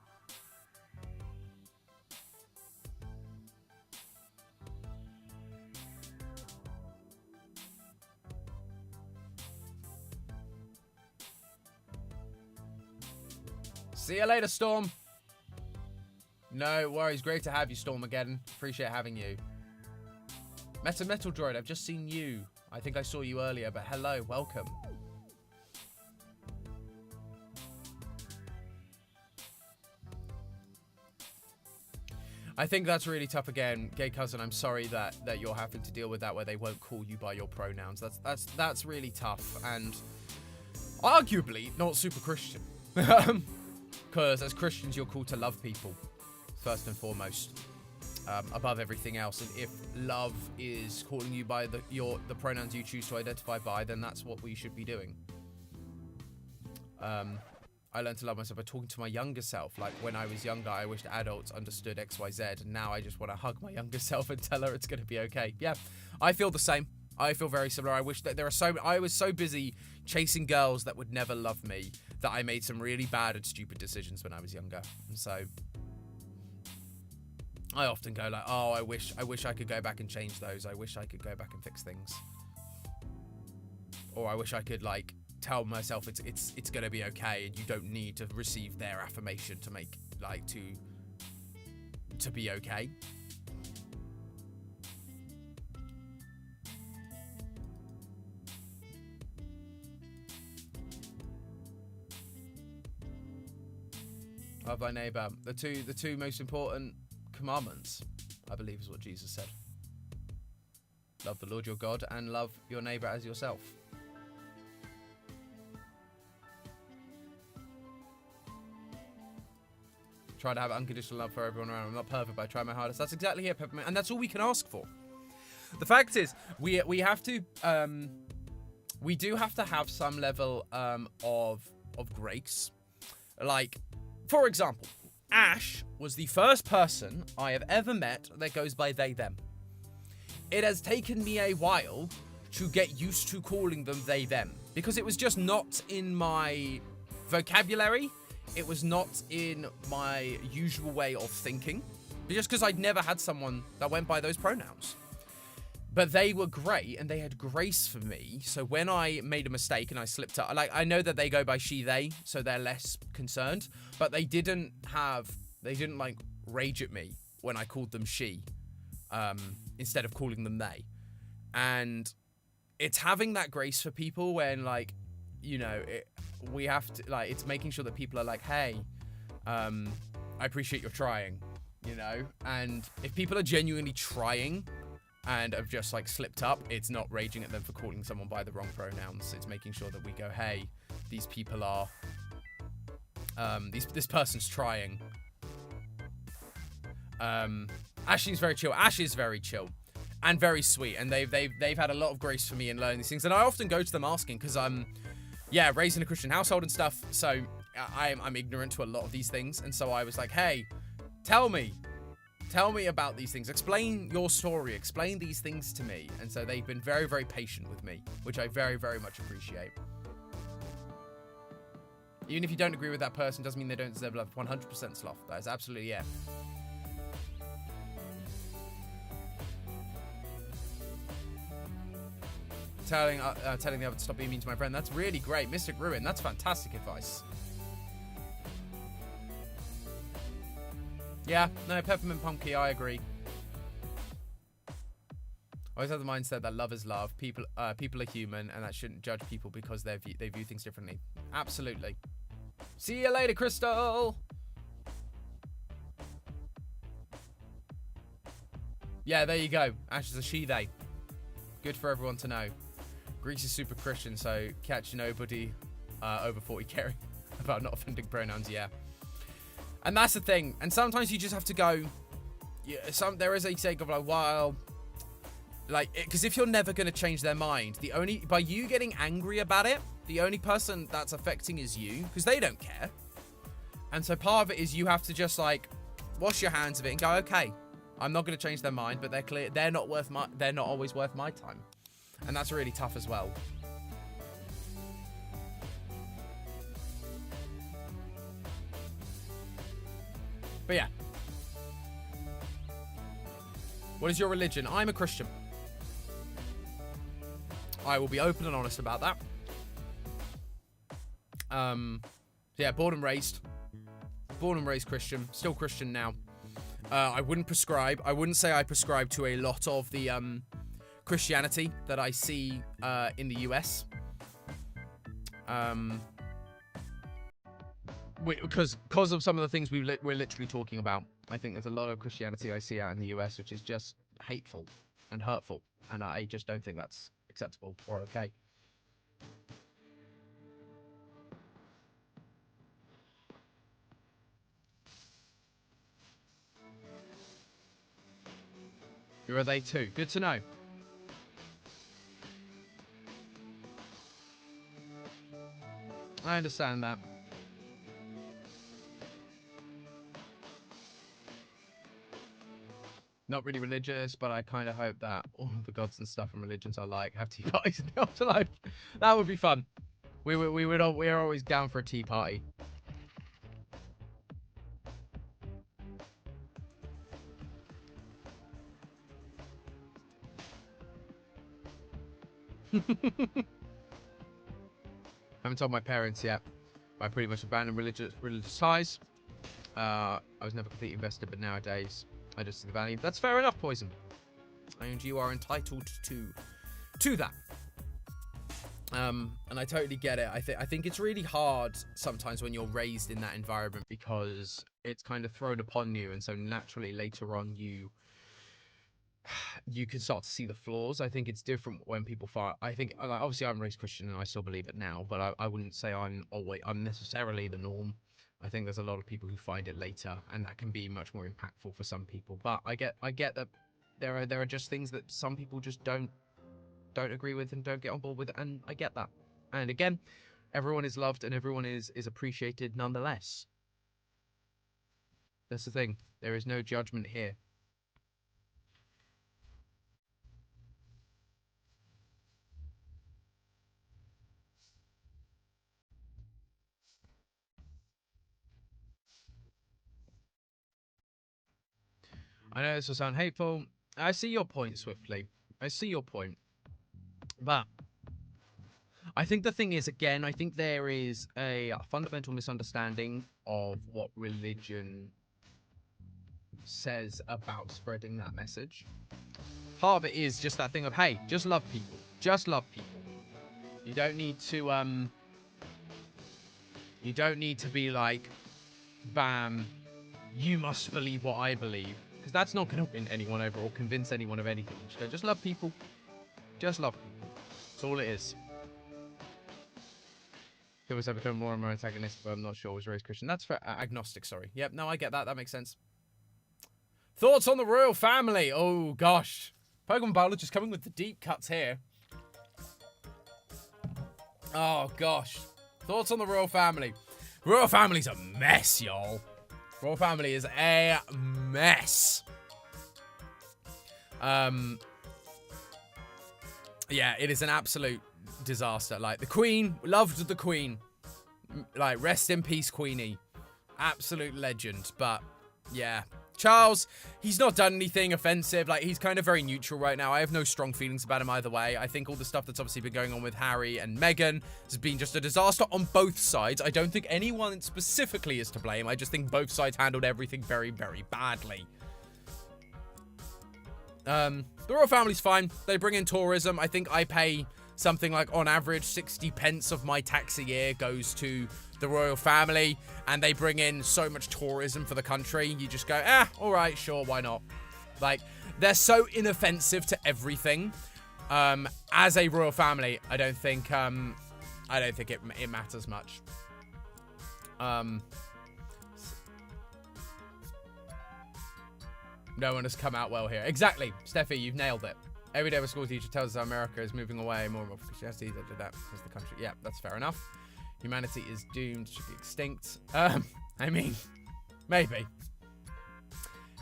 See you later, Storm. No worries. Great to have you, Storm, again. Appreciate having you. Metal Droid, I've just seen you. I think I saw you earlier, but hello, welcome. I think that's really tough again. Gay cousin, I'm sorry that you're having to deal with that, where they won't call you by your pronouns. That's really tough, and arguably not super Christian. Because as Christians, you're called to love people, first and foremost, above everything else. And if love is calling you by the pronouns you choose to identify by, then that's what we should be doing. I learned to love myself by talking to my younger self. Like, when I was younger, I wished adults understood X, Y, Z. And now I just want to hug my younger self and tell her it's going to be okay. Yeah, I feel the same. I feel very similar. I wish that I was so busy chasing girls that would never love me that I made some really bad and stupid decisions when I was younger. And so I often go like, oh, I wish I could go back and change those. I wish I could go back and fix things. Or I wish I could, like, tell myself it's going to be okay, and you don't need to receive their affirmation to make, like, to be okay. Love thy neighbor. The two most important commandments, I believe, is what Jesus said. Love the Lord your God and love your neighbor as yourself. Try to have unconditional love for everyone around. I'm not perfect, but I try my hardest. That's exactly it, Peppermint, and that's all we can ask for. The fact is, we have to we do have to have some level of grace. Like, for example, Ash was the first person I have ever met that goes by they, them. It has taken me a while to get used to calling them they, them, because it was just not in my vocabulary. It was not in my usual way of thinking, just because I'd never had someone that went by those pronouns. But they were great, and they had grace for me. So when I made a mistake and I slipped up, like, I know that they go by she, they, so they're less concerned. But they didn't like rage at me when I called them she, instead of calling them they. And it's having that grace for people when, like, you know, we have to, like, it's making sure that people are like, hey, I appreciate your trying, you know? And if people are genuinely trying and have just, like, slipped up, it's not raging at them for calling someone by the wrong pronouns. It's making sure that we go, hey, these people are, this person's trying. Ashley's very chill. Ash is very chill and very sweet, and they've had a lot of grace for me in learning these things. And I often go to them asking, because I'm, yeah, raised in a Christian household and stuff, so I'm ignorant to a lot of these things. And so I was like, hey, tell me about these things. Explain your story. Explain these things to me. And so they've been very, very patient with me, which I very, very much appreciate. Even if you don't agree with that person, doesn't mean they don't deserve love. 100% sloth. That is absolutely, yeah. Telling the other to stop being mean to my friend. That's really great. Mystic Ruin. That's fantastic advice. Yeah, no, Peppermint Pumpkin, I agree. I always have the mindset that love is love. People are human, and that shouldn't judge people because they view things differently. Absolutely. See you later, Crystal. Yeah, there you go. Ash is a she/they. Good for everyone to know. Greece is super Christian, so catch nobody over 40 caring about not offending pronouns. Yeah. And that's the thing. And sometimes you just have to go. Yeah, there is a sake of like, well, like, because if you're never going to change their mind, by you getting angry about it, the only person that's affecting is you, because they don't care. And so part of it is you have to just like wash your hands of it and go, okay, I'm not going to change their mind, but they're not always worth my time. And that's really tough as well. But yeah. What is your religion? I'm a Christian. I will be open and honest about that. Yeah, born and raised Christian. Still Christian now. I wouldn't say I prescribe to a lot of the Christianity that I see in the US. Because of some of the things we're literally talking about. I think there's a lot of Christianity I see out in the US which is just hateful and hurtful, and I just don't think that's acceptable or okay. Who are they too? Good to know. I understand that. Not really religious, but I kind of hope that all the gods and stuff and religions I like have tea parties in the afterlife. That would be fun. We're always down for a tea party. Haven't told my parents yet. I pretty much abandoned religious ties. I was never completely invested, but nowadays I just see the value. That's fair enough, Poison. And you are entitled to that. And I totally get it. I think it's really hard sometimes when you're raised in that environment because it's kind of thrown upon you, and so naturally later on you can start to see the flaws. I think it's different when people find. I think obviously I'm raised Christian and I still believe it now, but I wouldn't say I'm necessarily the norm. I think there's a lot of people who find it later, and that can be much more impactful for some people. But I get that there are just things that some people just don't agree with and don't get on board with, and I get that. And again, everyone is loved and everyone is appreciated nonetheless. That's the thing. There is no judgment here. I know this will sound hateful. I see your point, Swiftly. I see your point. But I think the thing is, again, I think there is a fundamental misunderstanding of what religion says about spreading that message. Part of it is just that thing of, hey, just love people. Just love people. You don't need to You don't need to be like, bam, you must believe what I believe. Because that's not going to win anyone over or convince anyone of anything. Just love people. Just love people. That's all it is. It was become more and more antagonistic, but I'm not sure it was raised Christian. That's for agnostic, sorry. Yep, no, I get that. That makes sense. Thoughts on the royal family? Oh, gosh. Pokemon biologist coming with the deep cuts here. Oh, gosh. Thoughts on the royal family? Royal family's a mess, y'all. Royal family is a mess. Yeah, it is an absolute disaster. Like, the Queen, loved the Queen. Like, rest in peace, Queenie. Absolute legend. But, yeah. Charles, he's not done anything offensive. Like, he's kind of very neutral right now. I have no strong feelings about him either way. I think all the stuff that's obviously been going on with Harry and Meghan has been just a disaster on both sides. I don't think anyone specifically is to blame. I just think both sides handled everything very, very badly. The royal family's fine. They bring in tourism. I think I pay something like, on average, 60 pence of my tax a year goes to the royal family, and they bring in so much tourism for the country. You just go, all right, sure, why not? Like, they're so inoffensive to everything. As a royal family, I don't think it matters much. No one has come out well here. Exactly, Steffi, you've nailed it. Every day a school teacher tells us America is moving away more and more because she has to either do that as the country. Yeah, that's fair enough. Humanity is doomed, should be extinct. I mean, maybe.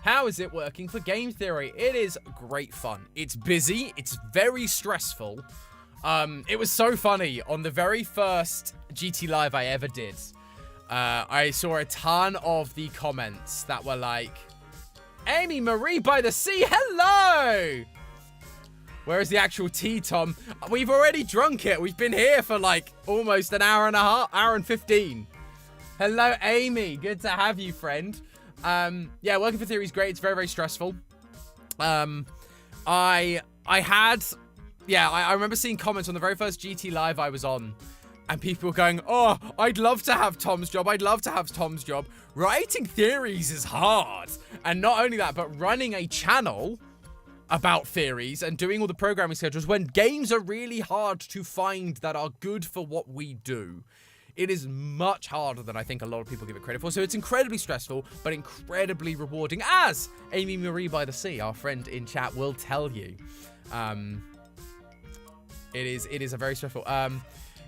How is it working for game theory? It is great fun. It's busy. It's very stressful. It was so funny. On the very first GT Live I ever did, I saw a ton of the comments that were like, Amy Marie by the Sea, hello! Where is the actual tea, Tom? We've already drunk it. We've been here for like almost an hour and a half, hour and 15. Hello, Amy. Good to have you, friend. Yeah, working for theory is great. It's very, very stressful. I remember seeing comments on the very first GT Live I was on, and people were going, oh, I'd love to have Tom's job. I'd love to have Tom's job. Writing theories is hard. And not only that, but running a channel about theories and doing all the programming schedules when games are really hard to find that are good for what we do. It is much harder than I think a lot of people give it credit for. So it's incredibly stressful, but incredibly rewarding, as Amy Marie by the Sea, our friend in chat, will tell you. It is a very stressful.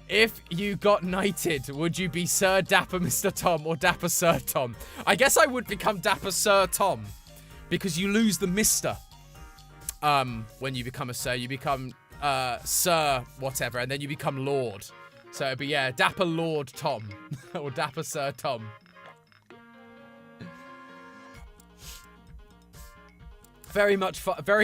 If you got knighted, would you be Sir Dapper Mr. Tom or Dapper Sir Tom? I guess I would become Dapper Sir Tom, because you lose the Mr. When you become a Sir. You become Sir whatever, and then you become Lord. So it'd be, yeah, Dapper Lord Tom or Dapper Sir Tom. Very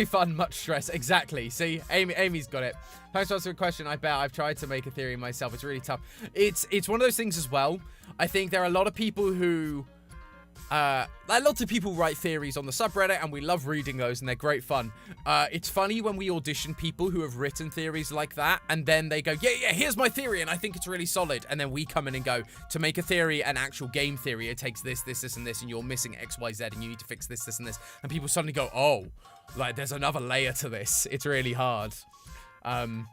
fun, much stress. Exactly. See, Amy's got it. Thanks for answering the question. I bet I've tried to make a theory myself. It's really tough. It's one of those things as well. I think there are a lot of people who lots of people write theories on the subreddit, and we love reading those, and they're great fun. It's funny when we audition people who have written theories like that, and then they go, yeah, here's my theory, and I think it's really solid. And then we come in and go, to make a theory, an actual game theory, it takes this, and this, and you're missing X, Y, Z, and you need to fix this, and this. And people suddenly go, oh, like, there's another layer to this. It's really hard. I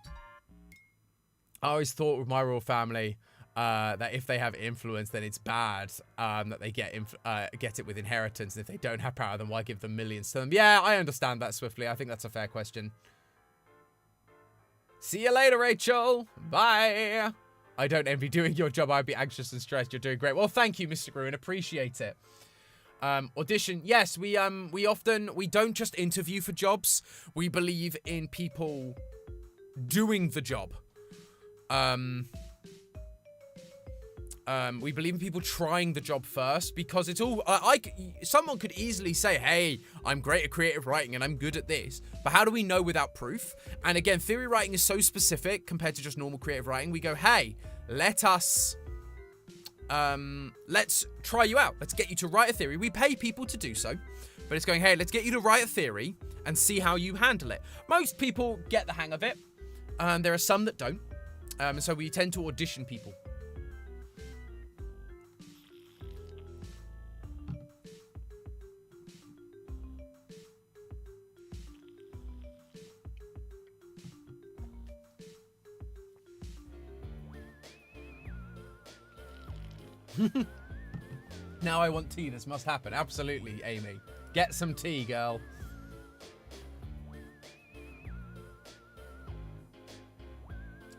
always thought with my royal family, that if they have influence, then it's bad. That they get it with inheritance. And if they don't have power, then why give them millions to them? Yeah, I understand that, Swiftly. I think that's a fair question. See you later, Rachel. Bye. I don't envy doing your job. I'd be anxious and stressed. You're doing great. Well, thank you, Mr. Gruen. Appreciate it. Audition. Yes, we don't just interview for jobs. We believe in people doing the job. We believe in people trying the job first, because it's all, someone could easily say, hey, I'm great at creative writing and I'm good at this, but how do we know without proof? And again, theory writing is so specific compared to just normal creative writing. We go, hey, let's try you out. Let's get you to write a theory. We pay people to do so, but it's going, hey, let's get you to write a theory and see how you handle it. Most people get the hang of it. There are some that don't. So we tend to audition people. Now I want tea. This must happen. Absolutely, Amy. Get some tea, girl.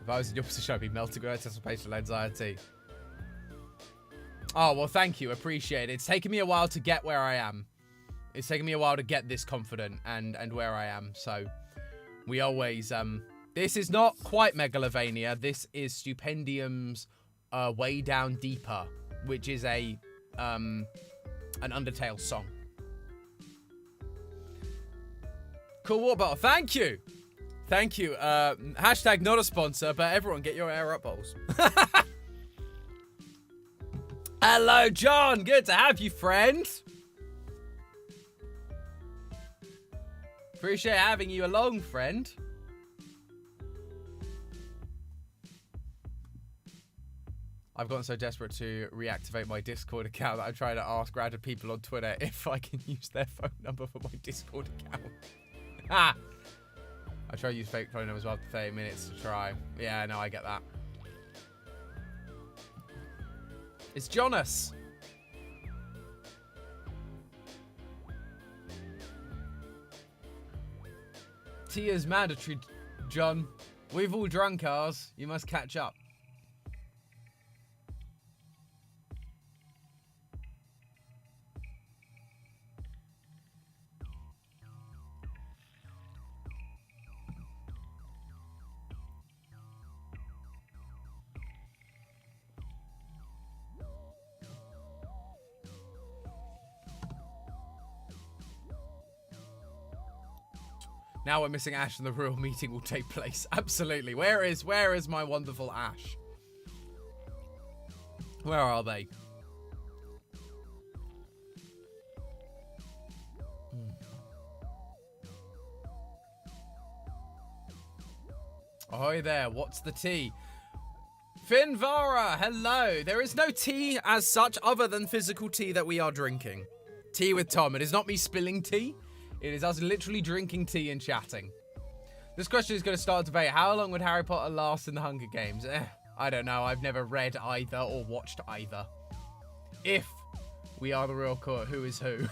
If I was in your position, I'd be melting with anticipation and anxiety. Oh, well, thank you. Appreciate it. It's taken me a while to get where I am. It's taken me a while to get this confident and where I am. So we always... this is not quite Megalovania. This is Stupendium's Way Down Deeper, which is an Undertale song. Cool water bottle. Thank you. Thank you. Hashtag not a sponsor, but everyone get your air up bowls. Hello, John. Good to have you, friend. Appreciate having you along, friend. I've gotten so desperate to reactivate my Discord account that I'm trying to ask random people on Twitter if I can use their phone number for my Discord account. Ha! I try to use fake phone numbers after 30 minutes to try. Yeah, no, I get that. It's Jonas. Tea is mandatory, John. We've all drunk ours. You must catch up. Now we're missing Ash and the real meeting will take place. Absolutely. Where is my wonderful Ash? Where are they? Ahoy there, what's the tea? Finvara, hello. There is no tea as such other than physical tea that we are drinking. Tea with Tom. It is not me spilling tea. It is us literally drinking tea and chatting. This question is going to start a debate. How long would Harry Potter last in the Hunger Games? I don't know. I've never read either or watched either. If we are the real court, who is who?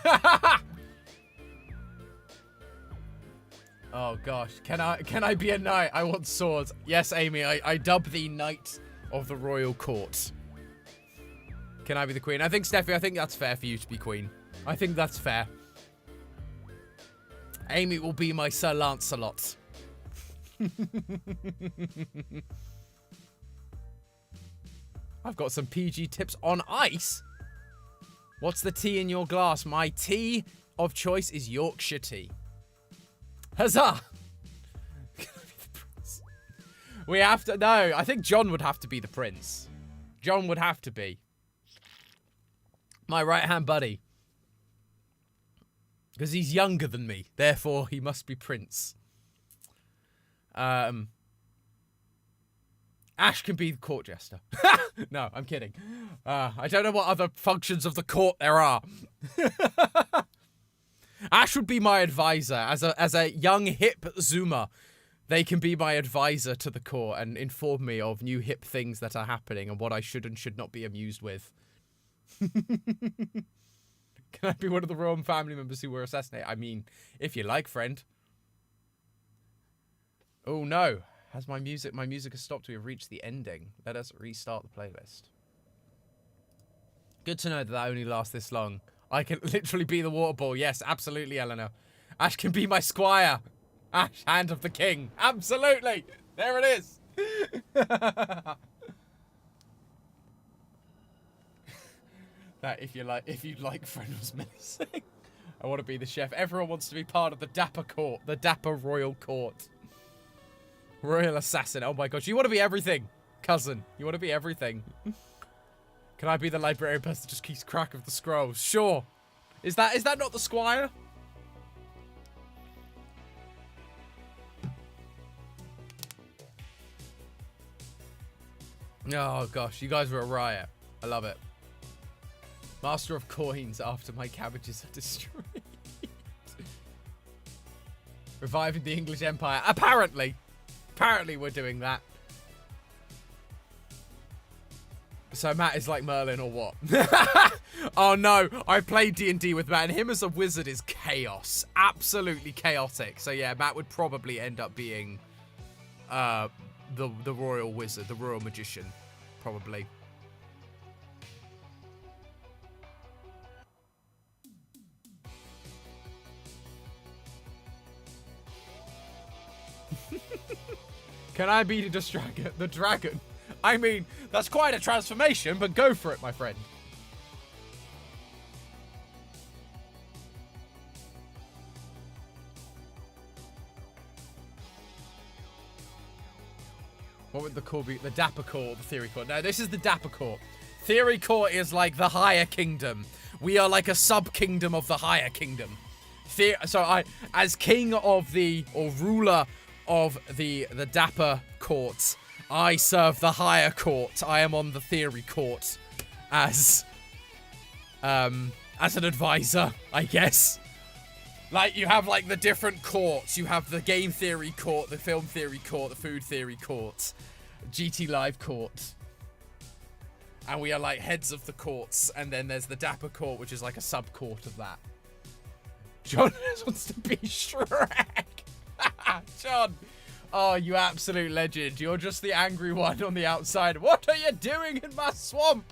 Oh gosh, can I be a knight? I want swords. Yes, Amy, I dub thee Knight of the Royal Court. Can I be the queen? I think, Steffi, I think that's fair for you to be queen. I think that's fair. Amy will be my Sir Lancelot. I've got some PG tips on ice. What's the tea in your glass? My tea of choice is Yorkshire tea. Huzzah! We have to... No, I think John would have to be the prince. John would have to be. My right-hand buddy. Because he's younger than me. Therefore, he must be prince. Ash can be the court jester. No, I'm kidding. I don't know what other functions of the court there are. Ash would be my advisor. As a young, hip Zoomer, they can be my advisor to the court and inform me of new hip things that are happening and what I should and should not be amused with. Can I be one of the royal family members who were assassinated? I mean, if you like, friend. Oh no. Has my music has stopped. We have reached the ending. Let us restart the playlist. Good to know that only lasts this long. I can literally be the water ball. Yes, absolutely, Eleanor. Ash can be my squire. Ash, hand of the king. Absolutely. There it is. That if you'd like friend was menacing. I want to be the chef. Everyone wants to be part of the Dapper Court. The Dapper Royal Court. Royal Assassin. Oh my gosh. You want to be everything, cousin. You want to be everything. Can I be the librarian person that just keeps track of the scrolls? Sure. Is that not the squire? Oh gosh, you guys were a riot. I love it. Master of coins after my cabbages are destroyed. Reviving the English Empire. Apparently we're doing that. So Matt is like Merlin or what? Oh no, I played D&D with Matt, and him as a wizard is chaos. Absolutely chaotic. So yeah, Matt would probably end up being the royal wizard, the royal magician, probably. Can I be the dragon? I mean, that's quite a transformation, but go for it, my friend. What would the court be? The Dapper Court, the Theory Court. No, this is the Dapper Court. Theory Court is like the higher kingdom. We are like a sub-kingdom of the higher kingdom. So I, as king of the, or ruler of the Dapper Court, I serve the higher court. I am on the Theory Court as an advisor, I guess. Like, you have, like, the different courts. You have the Game Theory Court, the Film Theory Court, the Food Theory Court, GT Live Court. And we are, like, heads of the courts. And then there's the Dapper Court, which is, like, a sub-court of that. John wants to be Shrek. John. Oh, you absolute legend. You're just the angry one on the outside. What are you doing in my swamp?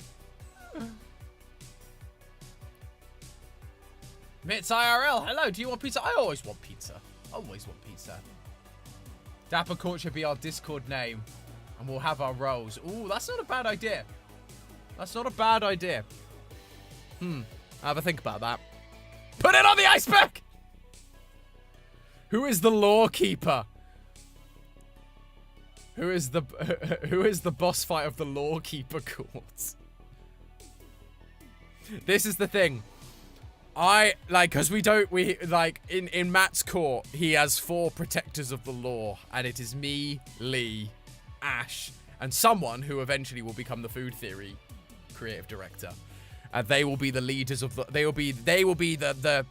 Mitz IRL. Hello, do you want pizza? I always want pizza. Always want pizza. Dapper Court should be our Discord name. And we'll have our roles. Ooh, that's not a bad idea. That's not a bad idea. I'll have a think about that. Put it on the iceberg! Who is the law keeper? Who is the boss fight of the Lawkeeper Court? This is the thing. Because in Matt's court, he has 4 protectors of the law, and it is me, Lee, Ash, and someone who eventually will become the Food Theory creative director. And they will be the leaders of the, they will be the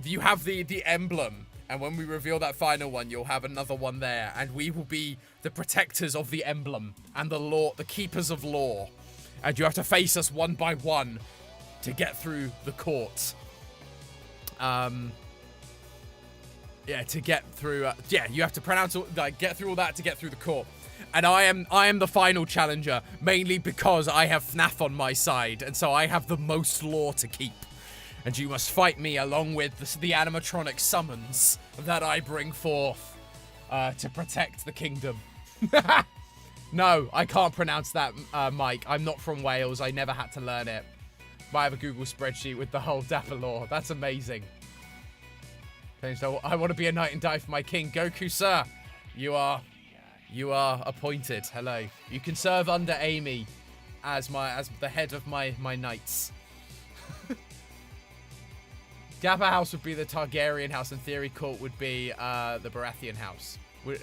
you have the emblem. And when we reveal that final one, you'll have another one there. And we will be the protectors of the emblem and the law, the keepers of law. And you have to face us one by one to get through the court. Yeah, to get through, you have to pronounce, get through all that to get through the court. And I am the final challenger, mainly because I have FNAF on my side. And so I have the most law to keep. And you must fight me along with the animatronic summons that I bring forth to protect the kingdom. No, I can't pronounce that, Mike. I'm not from Wales. I never had to learn it. But I have a Google spreadsheet with the whole Dapper law. That's amazing. Okay, so I want to be a knight and die for my king. Goku, sir, you are appointed. Hello. You can serve under Amy as the head of my knights. Dapper House would be the Targaryen house, and Theory Court would be the Baratheon house. Would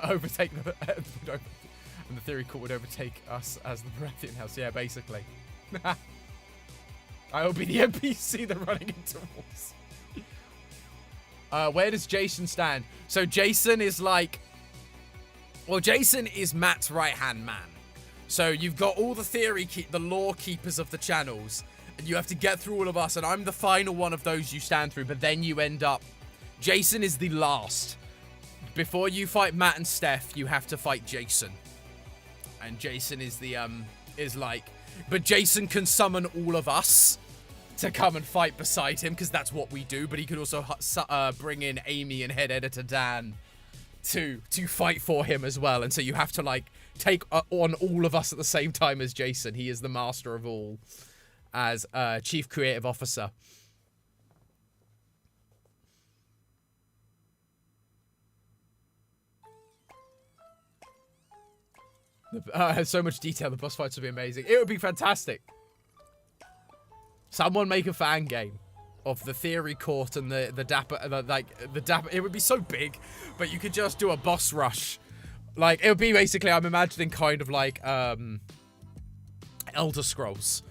overtake and the Theory Court would overtake us as the Baratheon house. Yeah, basically. I will be the NPC they're running into walls. Where does Jason stand? So Jason is Jason is Matt's right-hand man. So you've got all the law keepers of the channels. And you have to get through all of us, and I'm the final one of those you stand through, but then you end up... Jason is the last. Before you fight Matt and Steph, you have to fight Jason. And Jason is but Jason can summon all of us to come and fight beside him, because that's what we do, but he could also bring in Amy and head editor Dan to fight for him as well, and so you have to, take on all of us at the same time as Jason. He is the master of all. As Chief Creative Officer. So much detail. The boss fights would be amazing. It would be fantastic. Someone make a fan game of the Theory Court and the Dapper, the Dapper. It would be so big, but you could just do a boss rush. It would be basically, I'm imagining kind of Elder Scrolls.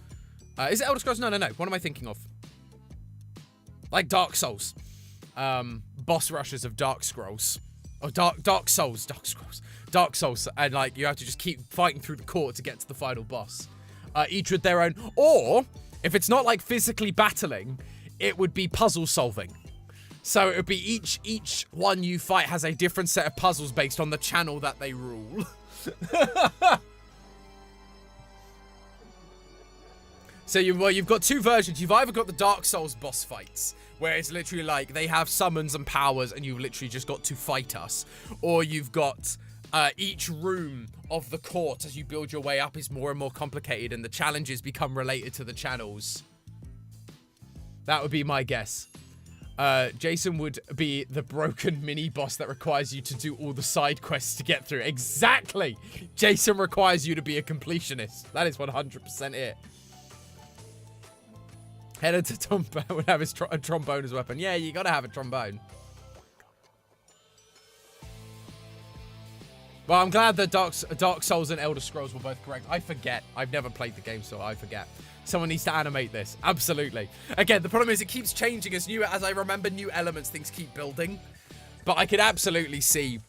Is it Elder Scrolls? No. What am I thinking of? Dark Souls. Boss rushes of Dark Scrolls. Oh, Dark Souls. And, you have to just keep fighting through the court to get to the final boss. each with their own. Or, if it's not like physically battling, it would be puzzle solving. So it would be each one you fight has a different set of puzzles based on the channel that they rule. So you've got two versions. You've either got the Dark Souls boss fights, where it's literally like they have summons and powers and you've literally just got to fight us. Or you've got each room of the court as you build your way up is more and more complicated and the challenges become related to the channels. That would be my guess. Jason would be the broken mini-boss that requires you to do all the side quests to get through. Exactly! Jason requires you to be a completionist. That is 100% it. Headed to trombone would have his a trombone as a weapon. Yeah, you gotta have a trombone. Well, I'm glad that Dark Souls and Elder Scrolls were both correct. I forget. I've never played the game, so I forget. Someone needs to animate this. Absolutely. Again, the problem is it keeps changing as I remember new elements, things keep building. But I could absolutely see,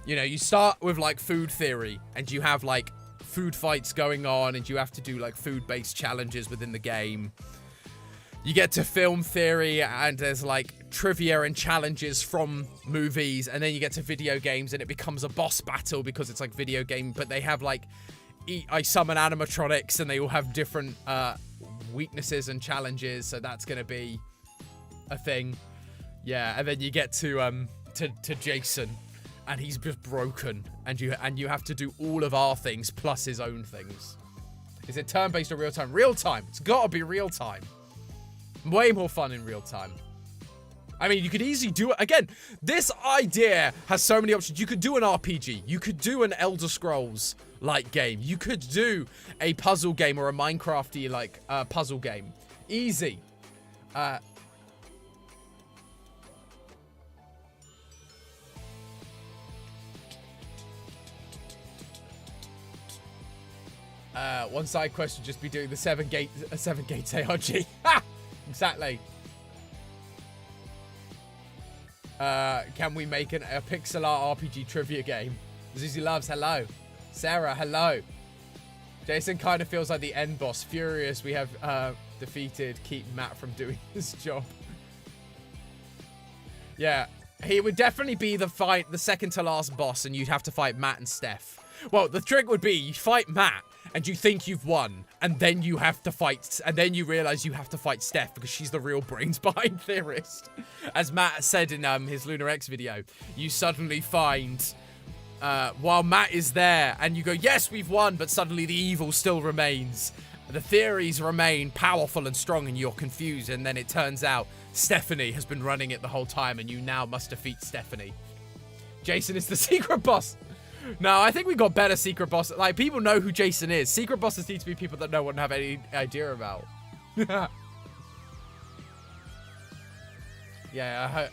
you know, you start with like food theory and you have like food fights going on and you have to do like food-based challenges within the game. You get to film theory and there's like trivia and challenges from movies, and then you get to video games and it becomes a boss battle because it's like video game, but they have like I summon animatronics and they all have different weaknesses and challenges, so that's gonna be a thing. Yeah, and then you get to Jason and he's just broken and you have to do all of our things plus his own things. Is it turn-based or real-time? Real-time. It's gotta be real-time. Way more fun in real time. I mean, you could easily do it. Again, this idea has so many options. You could do an RPG. You could do an Elder Scrolls-like game. You could do a puzzle game or a Minecraft-y, like, puzzle game. Easy. One side quest would just be doing the 7 gates ARG. Ha! Exactly. Can we make a pixel art RPG trivia game? Zuzi Loves, hello. Sarah, hello. Jason kind of feels like the end boss. Furious we have defeated. Keep Matt from doing his job. Yeah, he would definitely be the second to last boss, and you'd have to fight Matt and Steph. Well, the trick would be you fight Matt, and you think you've won, and then you have to fight, and then you realize you have to fight Steph because she's the real brains behind Theorist. As Matt said in his Lunar X video, you suddenly find, while Matt is there, and you go, yes, we've won, but suddenly the evil still remains. The theories remain powerful and strong, and you're confused, and then it turns out Stephanie has been running it the whole time, and you now must defeat Stephanie. Jason is the secret boss. No, I think we got better secret bosses. Like, people know who Jason is. Secret bosses need to be people that no one have any idea about. Yeah,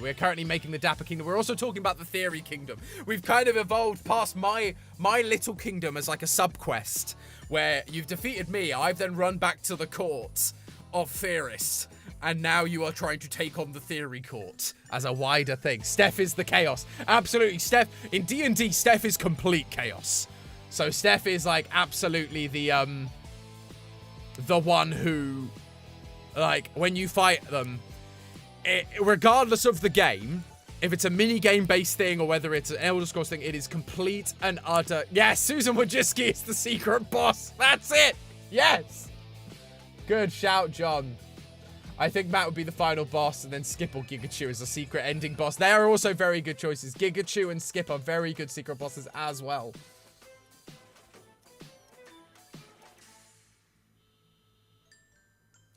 we're currently making the Dapper Kingdom. We're also talking about the Theory Kingdom. We've kind of evolved past my little kingdom as like a sub-quest, where you've defeated me. I've then run back to the court of Theorists. And now you are trying to take on the Theory Court as a wider thing. Steph is the chaos. Absolutely. Steph, in D&D, Steph is complete chaos. So Steph is like absolutely the one who, like, when you fight them, regardless of the game, if it's a mini-game based thing or whether it's an Elder Scrolls thing, it is complete and utter. Yes, Susan Wojcicki is the secret boss. That's it. Yes. Good shout, John. I think Matt would be the final boss, and then Skip or Gigachew is a secret ending boss. They are also very good choices. Gigachew and Skip are very good secret bosses as well.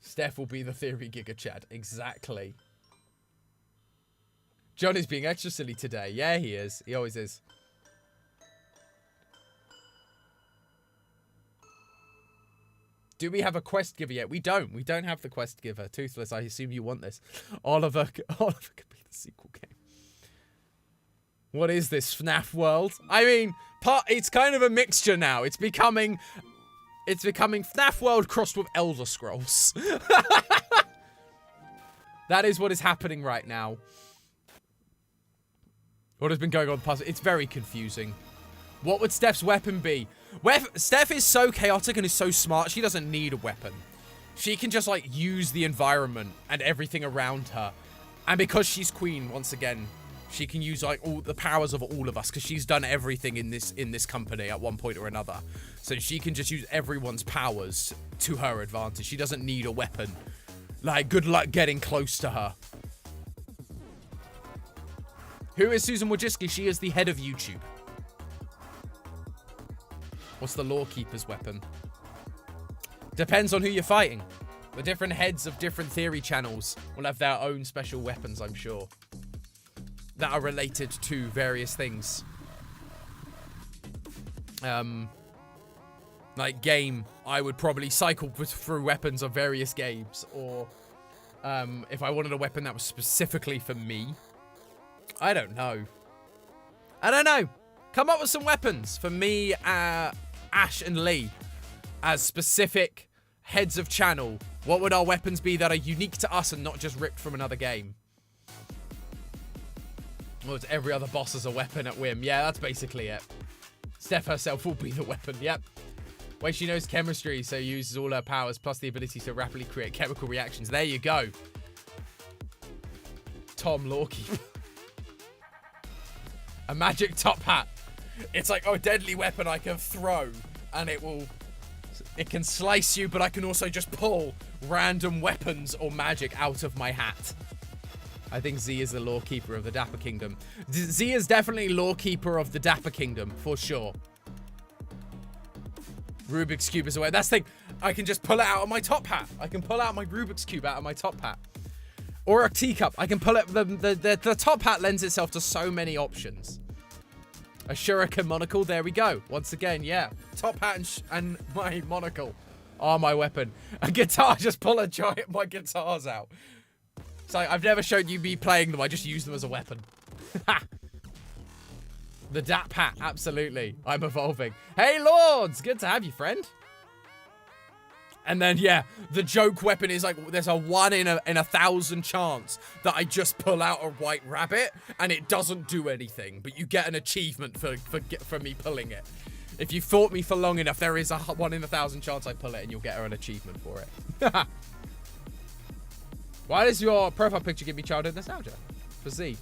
Steph will be the Theory Giga Chad. Exactly. John is being extra silly today. Yeah, he is. He always is. Do we have a quest giver yet? We don't. We don't have the quest giver. Toothless, I assume you want this. Oliver could be the sequel game. What is this, FNAF world? I mean, it's kind of a mixture now. It's becoming FNAF world crossed with Elder Scrolls. That is what is happening right now. What has been going on the past? It's very confusing. What would Steph's weapon be? Steph is so chaotic and is so smart, she doesn't need a weapon. She can just, like, use the environment and everything around her. And because she's queen, once again, she can use, like, all the powers of all of us, because she's done everything in this company at one point or another. So she can just use everyone's powers to her advantage. She doesn't need a weapon. Like, good luck getting close to her. Who is Susan Wojcicki? She is the head of YouTube. What's the Lawkeeper's weapon? Depends on who you're fighting. The different heads of different theory channels will have their own special weapons, I'm sure, that are related to various things. Like game, I would probably cycle through weapons of various games, or if I wanted a weapon that was specifically for me, I don't know. Come up with some weapons for me, Ash and Lee, as specific heads of channel. What would our weapons be that are unique to us and not just ripped from another game? Well, it's every other boss as a weapon at whim. Yeah, that's basically it. Steph herself will be the weapon. Yep. Wait, she knows chemistry, so uses all her powers plus the ability to rapidly create chemical reactions. There you go. Tom Lawkeeper. A magic top hat. It's like, oh, a deadly weapon I can throw, and it can slice you, but I can also just pull random weapons or magic out of my hat. I think Z is the Lawkeeper of the Dapper Kingdom. Z is definitely Lawkeeper of the Dapper Kingdom, for sure. Rubik's Cube is away. That's the thing. I can just pull it out of my top hat. I can pull out my Rubik's Cube out of my top hat. Or a teacup. I can pull it. The top hat lends itself to so many options. A shuriken monocle. There we go. Once again, yeah. Top hat and my monocle are my weapon. A guitar. Just pull my guitars out. It's like, I've never shown you me playing them. I just use them as a weapon. The Dap hat. Absolutely. I'm evolving. Hey, Lords. Good to have you, friend. And then, yeah, the joke weapon is like, there's a 1 in a 1,000 chance that I just pull out a white rabbit and it doesn't do anything, but you get an achievement for me pulling it. If you fought me for long enough, there is a 1 in a 1,000 chance I pull it and you'll get an achievement for it. Why does your profile picture give me childhood nostalgia? For Z.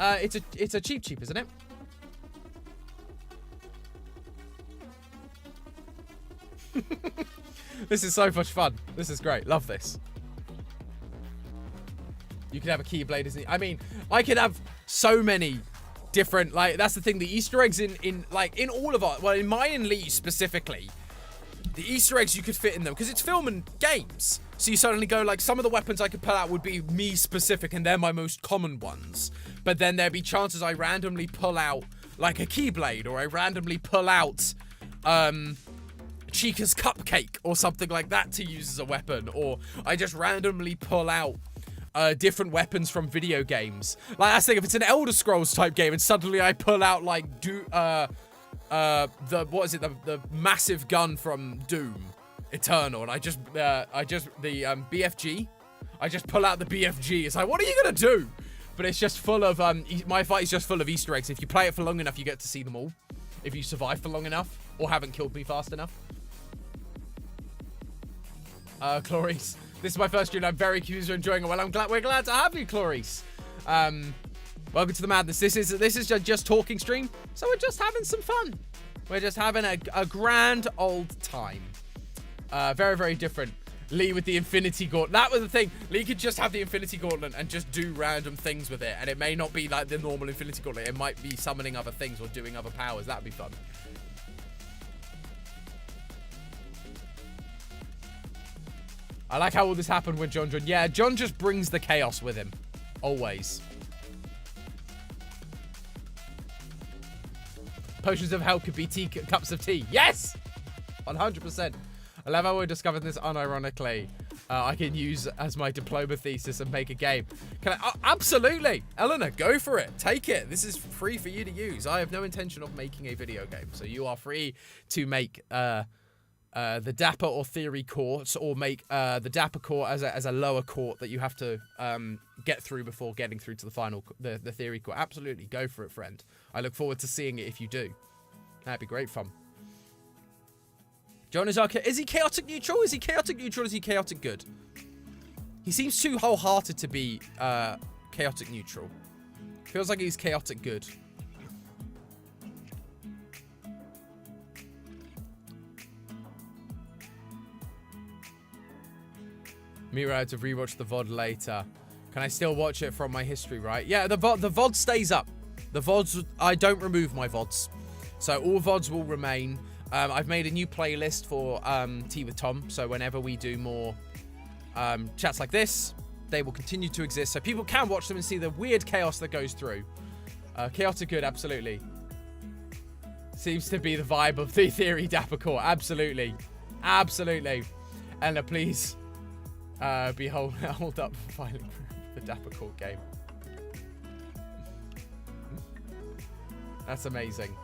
It's a cheap, isn't it? This is so much fun. This is great. Love this. You could have a Keyblade, isn't it? I mean, I could have so many different, like, that's the thing. The Easter eggs in all of our, well, in mine and Lee specifically, the Easter eggs you could fit in them because it's film and games. So you suddenly go, like, some of the weapons I could pull out would be me specific and they're my most common ones. But then there'd be chances I randomly pull out, like, a Keyblade, or I randomly pull out, Chica's cupcake or something like that to use as a weapon, or I just randomly pull out different weapons from video games. Like, that's the thing, if it's an Elder Scrolls type game and suddenly I pull out like the massive gun from Doom Eternal, and I just BFG, I just pull out the BFG. It's like, what are you gonna do? But it's just full of my fight is just full of Easter eggs. If you play it for long enough, you get to see them all. If you survive for long enough or haven't killed me fast enough. Clarice, this is my first stream. I'm very curious you're enjoying it. Well, we're glad to have you, Clarice. Welcome to the madness. This is just talking stream, so we're just having some fun. We're just having a grand old time. Very, very different. Lee with the Infinity Gauntlet. That was the thing. Lee could just have the Infinity Gauntlet and just do random things with it, and it may not be like the normal Infinity Gauntlet. It might be summoning other things or doing other powers. That'd be fun. I like how all this happened with John. Yeah, John just brings the chaos with him. Always. Potions of hell could be cups of tea. Yes! 100%. I love how we discovered this unironically. I can use as my diploma thesis and make a game. Can I? Oh, absolutely. Eleanor, go for it. Take it. This is free for you to use. I have no intention of making a video game. So you are free to make the Dapper or Theory Courts, or make the Dapper Court as a lower court that you have to get through before getting through to the final, the Theory Court. Absolutely, go for it, friend. I look forward to seeing it if you do. That'd be great fun. John is he chaotic neutral? Is he chaotic neutral? Is he chaotic good? He seems too wholehearted to be chaotic neutral. Feels like he's chaotic good. Mira had to rewatch the VOD later. Can I still watch it from my history, right? Yeah, the VOD stays up. The VODs, I don't remove my VODs. So all VODs will remain. I've made a new playlist for Tea with Tom. So whenever we do more chats like this, they will continue to exist. So people can watch them and see the weird chaos that goes through. Chaotic good, absolutely. Seems to be the vibe of the theory Dapper Court. Absolutely. Absolutely. Ella, please hold up filing the Dapper Court game. That's amazing.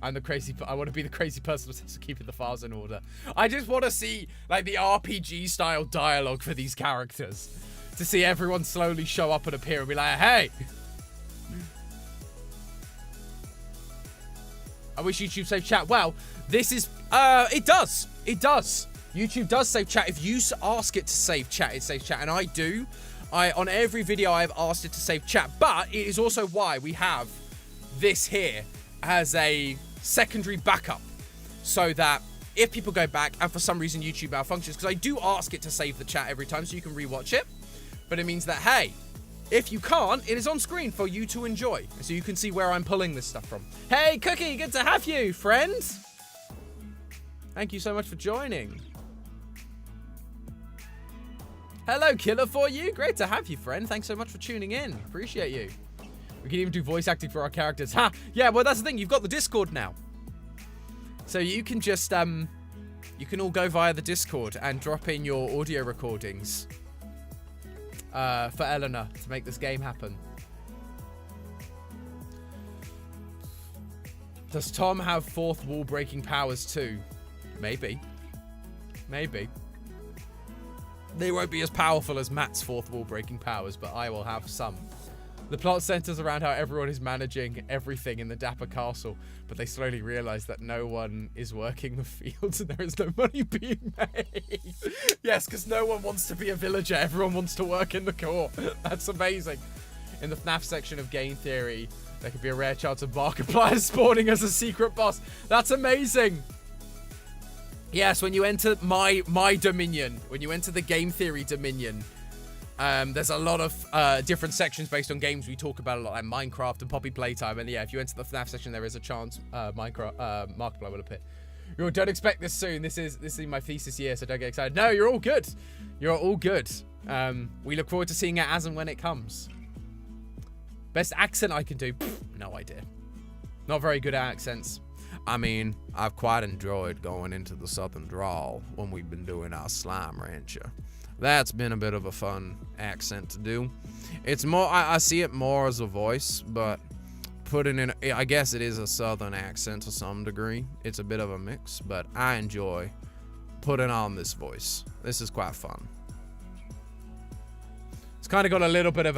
I want to be the crazy person obsessed with keeping the files in order. I just want to see, like, the RPG style dialogue for these characters. To see everyone slowly show up and appear and be like, hey! I wish YouTube saved chat. Well, this is, it does. It does. YouTube does save chat. If you ask it to save chat, it saves chat. And I do. On every video, I've asked it to save chat. But it is also why we have this here as a secondary backup. So that if people go back and for some reason YouTube malfunctions, because I do ask it to save the chat every time so you can rewatch it. But it means that, hey, if you can't, it is on screen for you to enjoy. So you can see where I'm pulling this stuff from. Hey, Cookie, good to have you, friends. Thank you so much for joining. Hello, Killer for you. Great to have you, friend. Thanks so much for tuning in. Appreciate you. We can even do voice acting for our characters. Ha! Yeah, well, that's the thing. You've got the Discord now. So you can just, you can all go via the Discord and drop in your audio recordings for Eleanor to make this game happen. Does Tom have fourth wall breaking powers too? Maybe. Maybe. They won't be as powerful as Matt's fourth wall breaking powers, but I will have some. The plot centers around how everyone is managing everything in the Dapper Castle, but they slowly realize that no one is working the fields and there is no money being made. Yes, because no one wants to be a villager. Everyone wants to work in the court. That's amazing. In the FNAF section of game theory, there could be a rare chance of Markiplier spawning as a secret boss. That's amazing. Yes, when you enter my dominion, when you enter the game theory dominion, there's a lot of different sections based on games we talk about a lot, like Minecraft and Poppy Playtime. And yeah, if you enter the FNAF section, there is a chance Markiplier will appear. You don't expect this soon. This is my thesis year, so don't get excited. No, you're all good. You're all good. We look forward to seeing it as and when it comes. Best accent I can do? Pfft, no idea. Not very good at accents. I mean, I've quite enjoyed going into the southern drawl when we've been doing our slime rancher. That's been a bit of a fun accent to do. It's more, I see it more as a voice, but putting in, I guess it is a southern accent to some degree. It's a bit of a mix, but I enjoy putting on this voice. This is quite fun. It's kind of got a little bit of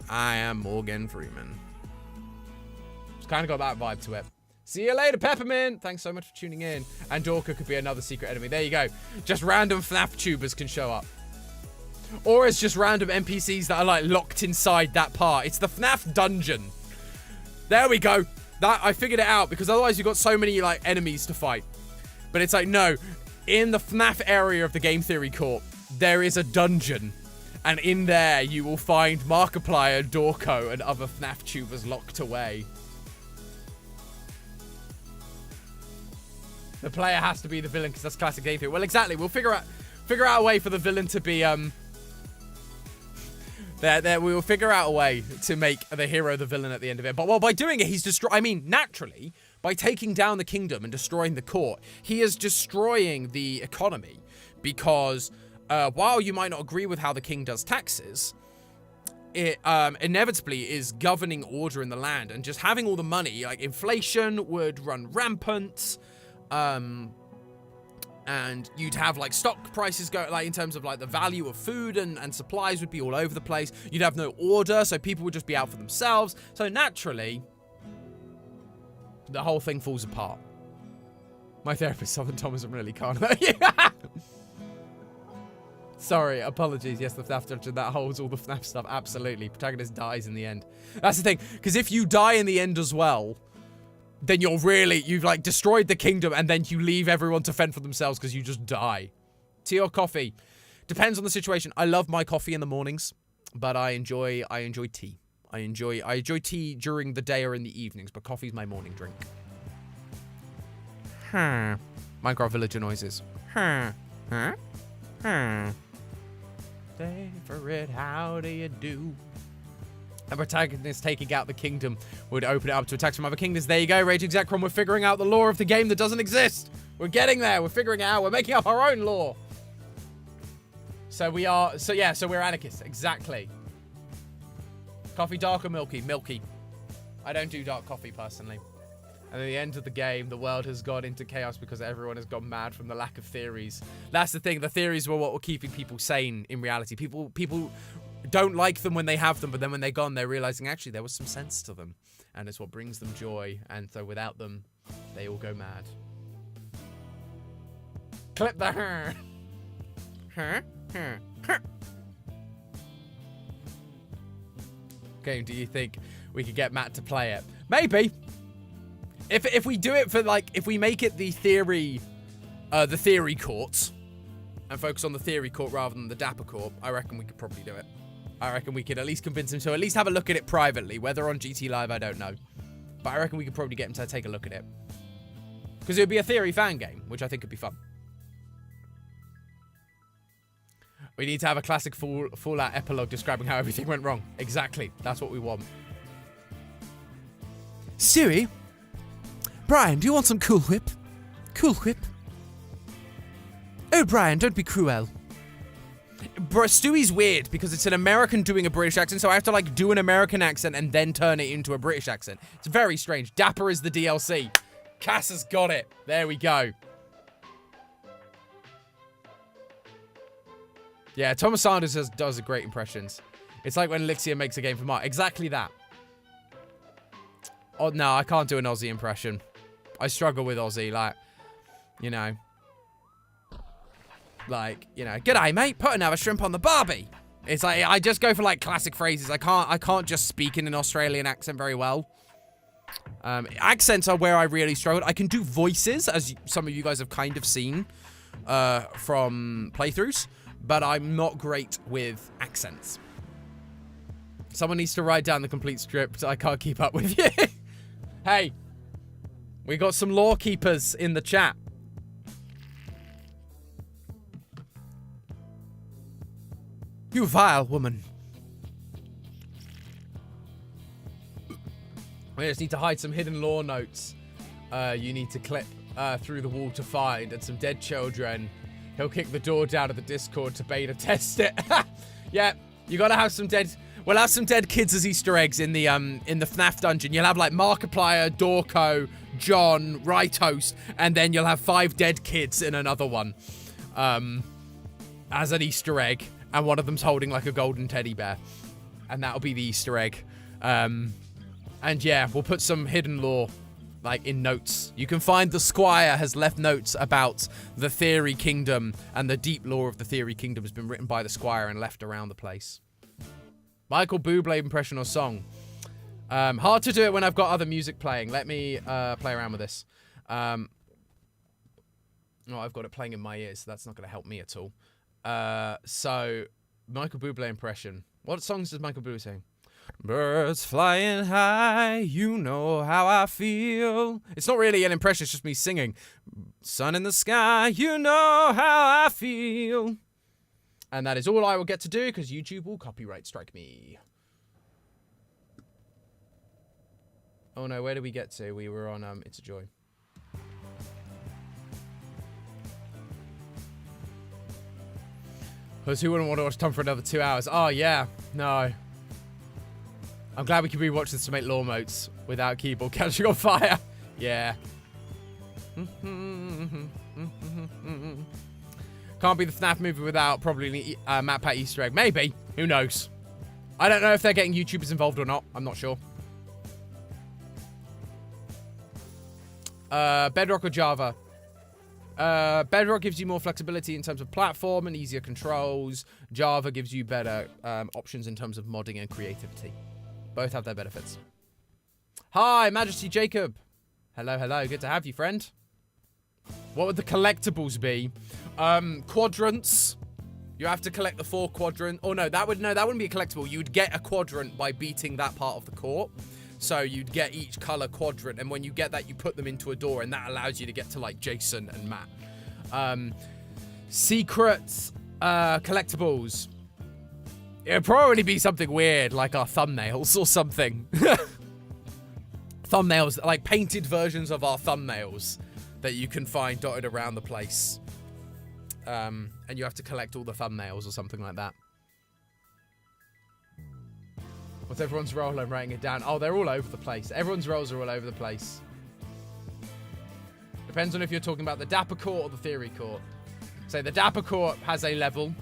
I am Morgan Freeman. It's kind of got that vibe to it. See you later, Peppermint. Thanks so much for tuning in. And Dorka could be another secret enemy. There you go. Just random FNAF tubers can show up. Or it's just random NPCs that are like locked inside that part. It's the FNAF dungeon. There we go. That I figured it out because otherwise you've got so many like enemies to fight. But it's like, no. In the FNAF area of the Game Theory Court, there is a dungeon. And in there you will find Markiplier, Dorko, and other FNAF tubers locked away. The player has to be the villain because that's classic game theory. Well, exactly. We'll figure out a way for the villain to be we will figure out a way to make the hero the villain at the end of it. But well, by doing it, he's I mean, naturally, by taking down the kingdom and destroying the court, he is destroying the economy because while you might not agree with how the king does taxes, it inevitably is governing order in the land, and just having all the money, like inflation would run rampant. And you'd have like stock prices go, like in terms of like the value of food and supplies would be all over the place. You'd have no order, so people would just be out for themselves. So naturally, the whole thing falls apart. My therapist, Southern Thomas, really can't hurt you. Sorry, apologies. Yes, the FNAF dungeon, that holds all the FNAF stuff. Absolutely. Protagonist dies in the end. That's the thing, because if you die in the end as well, then you've like destroyed the kingdom and then you leave everyone to fend for themselves because you just die. Tea or coffee? Depends on the situation. I love my coffee in the mornings, but I enjoy tea. I enjoy tea during the day or in the evenings, but coffee's my morning drink. Minecraft villager noises. Favorite, how do you do? A protagonist taking out the kingdom would open it up to attacks from other kingdoms. There you go, Raging Zekrom. We're figuring out the lore of the game that doesn't exist. We're getting there. We're figuring it out. We're making up our own lore. So we're anarchists. Exactly. Coffee dark or milky? Milky. I don't do dark coffee personally. And at the end of the game, the world has gone into chaos because everyone has gone mad from the lack of theories. That's the thing. The theories were what were keeping people sane in reality. People don't like them when they have them, but then when they're gone, they're realizing actually there was some sense to them. And it's what brings them joy. And so without them, they all go mad. Clip the Game, do you think we could get Matt to play it? Maybe. If we do it for like, if we make it the theory court and focus on the theory court rather than the Dapper Court, I reckon we could probably do it. I reckon we could at least convince him to at least have a look at it privately. Whether on GT Live, I don't know. But I reckon we could probably get him to take a look at it. Because it would be a theory fan game, which I think could be fun. We need to have a classic Fallout epilogue describing how everything went wrong. Exactly. That's what we want. Siri? Brian, do you want some Cool Whip? Cool Whip? Oh, Brian, don't be cruel. Bro, Stewie's weird because it's an American doing a British accent, so I have to like do an American accent and then turn it into a British accent. It's very strange. Dapper is the DLC. Cass has got it. There we go. Yeah, Thomas Sanders does great impressions. It's like when Elixir makes a game for Mark. Exactly that. Oh, no, I can't do an Aussie impression. I struggle with Aussie, like, you know. Like, you know, g'day, mate. Put another shrimp on the barbie. It's like, I just go for, like, classic phrases. I can't just speak in an Australian accent very well. Accents are where I really struggled. I can do voices, as some of you guys have kind of seen from playthroughs. But I'm not great with accents. Someone needs to write down the complete script. I can't keep up with you. Hey, we got some lore keepers in the chat. You vile woman. We just need to hide some hidden lore notes. You need to clip through the wall to find, and some dead children. He'll kick the door down of the Discord to beta test it. Yeah, you gotta have some dead... We'll have some dead kids as Easter eggs in the FNAF dungeon. You'll have, like, Markiplier, Dorco, John, Rightoast, and then you'll have 5 dead kids in another one. As an Easter egg. And one of them's holding, like, a golden teddy bear. And that'll be the Easter egg. And, yeah, we'll put some hidden lore... like in notes. You can find the Squire has left notes about the Theory Kingdom, and the deep lore of the Theory Kingdom has been written by the Squire and left around the place. Michael Bublé impression or song? Hard to do it when I've got other music playing. Let me play around with this. Oh, I've got it playing in my ears, so that's not going to help me at all. So, Michael Bublé impression. What songs does Michael Bublé sing? Birds flying high, you know how I feel. It's not really an impression, it's just me singing. Sun in the sky, you know how I feel. And that is all I will get to do, because YouTube will copyright strike me. Oh no, where did we get to? We were on, It's a Joy. Because who wouldn't want to watch Tom for another 2 hours? Oh yeah, no. I'm glad we can rewatch this to make lore motes without keyboard catching on fire. Yeah. Can't be the FNAF movie without probably Map Pack Easter egg. Maybe. Who knows? I don't know if they're getting YouTubers involved or not. I'm not sure. Bedrock or Java? Bedrock gives you more flexibility in terms of platform and easier controls. Java gives you better options in terms of modding and creativity. Both have their benefits. Hi, Majesty Jacob. Hello, hello. Good to have you, friend. What would the collectibles be? Quadrants. You have to collect the 4 quadrant. Oh no, that wouldn't be a collectible. You would get a quadrant by beating that part of the court. So you'd get each color quadrant, and when you get that, you put them into a door, and that allows you to get to like Jason and Matt. Secrets, collectibles. It'd probably be something weird, like our thumbnails or something. Thumbnails, like painted versions of our thumbnails that you can find dotted around the place. And you have to collect all the thumbnails or something like that. What's everyone's role? I'm writing it down. Oh, they're all over the place. Everyone's roles are all over the place. Depends on if you're talking about the Dapper Court or the Theory Court. So the Dapper Court has a level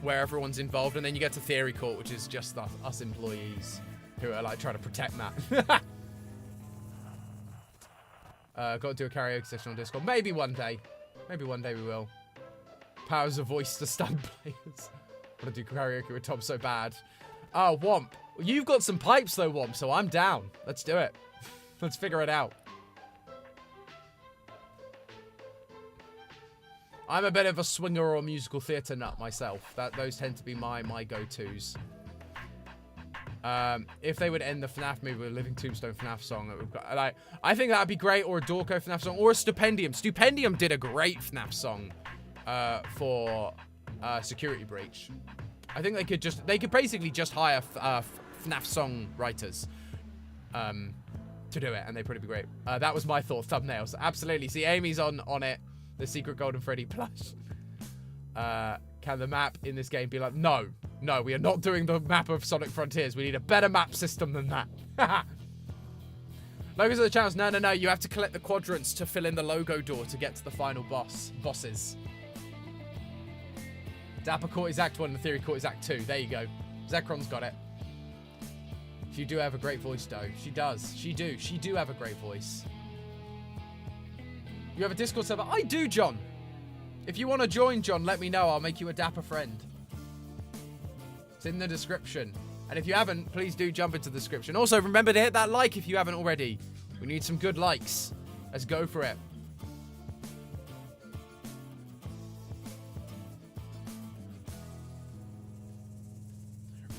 where everyone's involved, and then you get to Theory Court, which is just us employees who are like trying to protect Matt. Got to do a karaoke session on Discord. Maybe one day. Maybe one day we will. Powers of voice to stun players. I want to do karaoke with Tom so bad. Oh, Womp. You've got some pipes though, Womp, so I'm down. Let's do it. Let's figure it out. I'm a bit of a swinger or musical theatre nut myself. Those tend to be my go-tos. If they would end the FNAF movie with a Living Tombstone FNAF song, I think that'd be great, or a Dorco FNAF song, or a Stupendium. Stupendium did a great FNAF song for Security Breach. I think they could basically just hire FNAF song writers to do it, and they'd probably be great. That was my thought. Thumbnails, absolutely. See, Amy's on it. The secret Golden Freddy plush. Can the map in this game be like... No, we are not doing the map of Sonic Frontiers. We need a better map system than that. Logos of the channels. No. You have to collect the quadrants to fill in the logo door to get to the final bosses. Dapper Court is Act 1 and the Theory Court is Act 2. There you go. Zekron's got it. She do have a great voice, though. She does. She do have a great voice. You have a Discord server? I do, John. If you want to join, John, let me know. I'll make you a Dapper friend. It's in the description. And if you haven't, please do jump into the description. Also, remember to hit that like if you haven't already. We need some good likes. Let's go for it.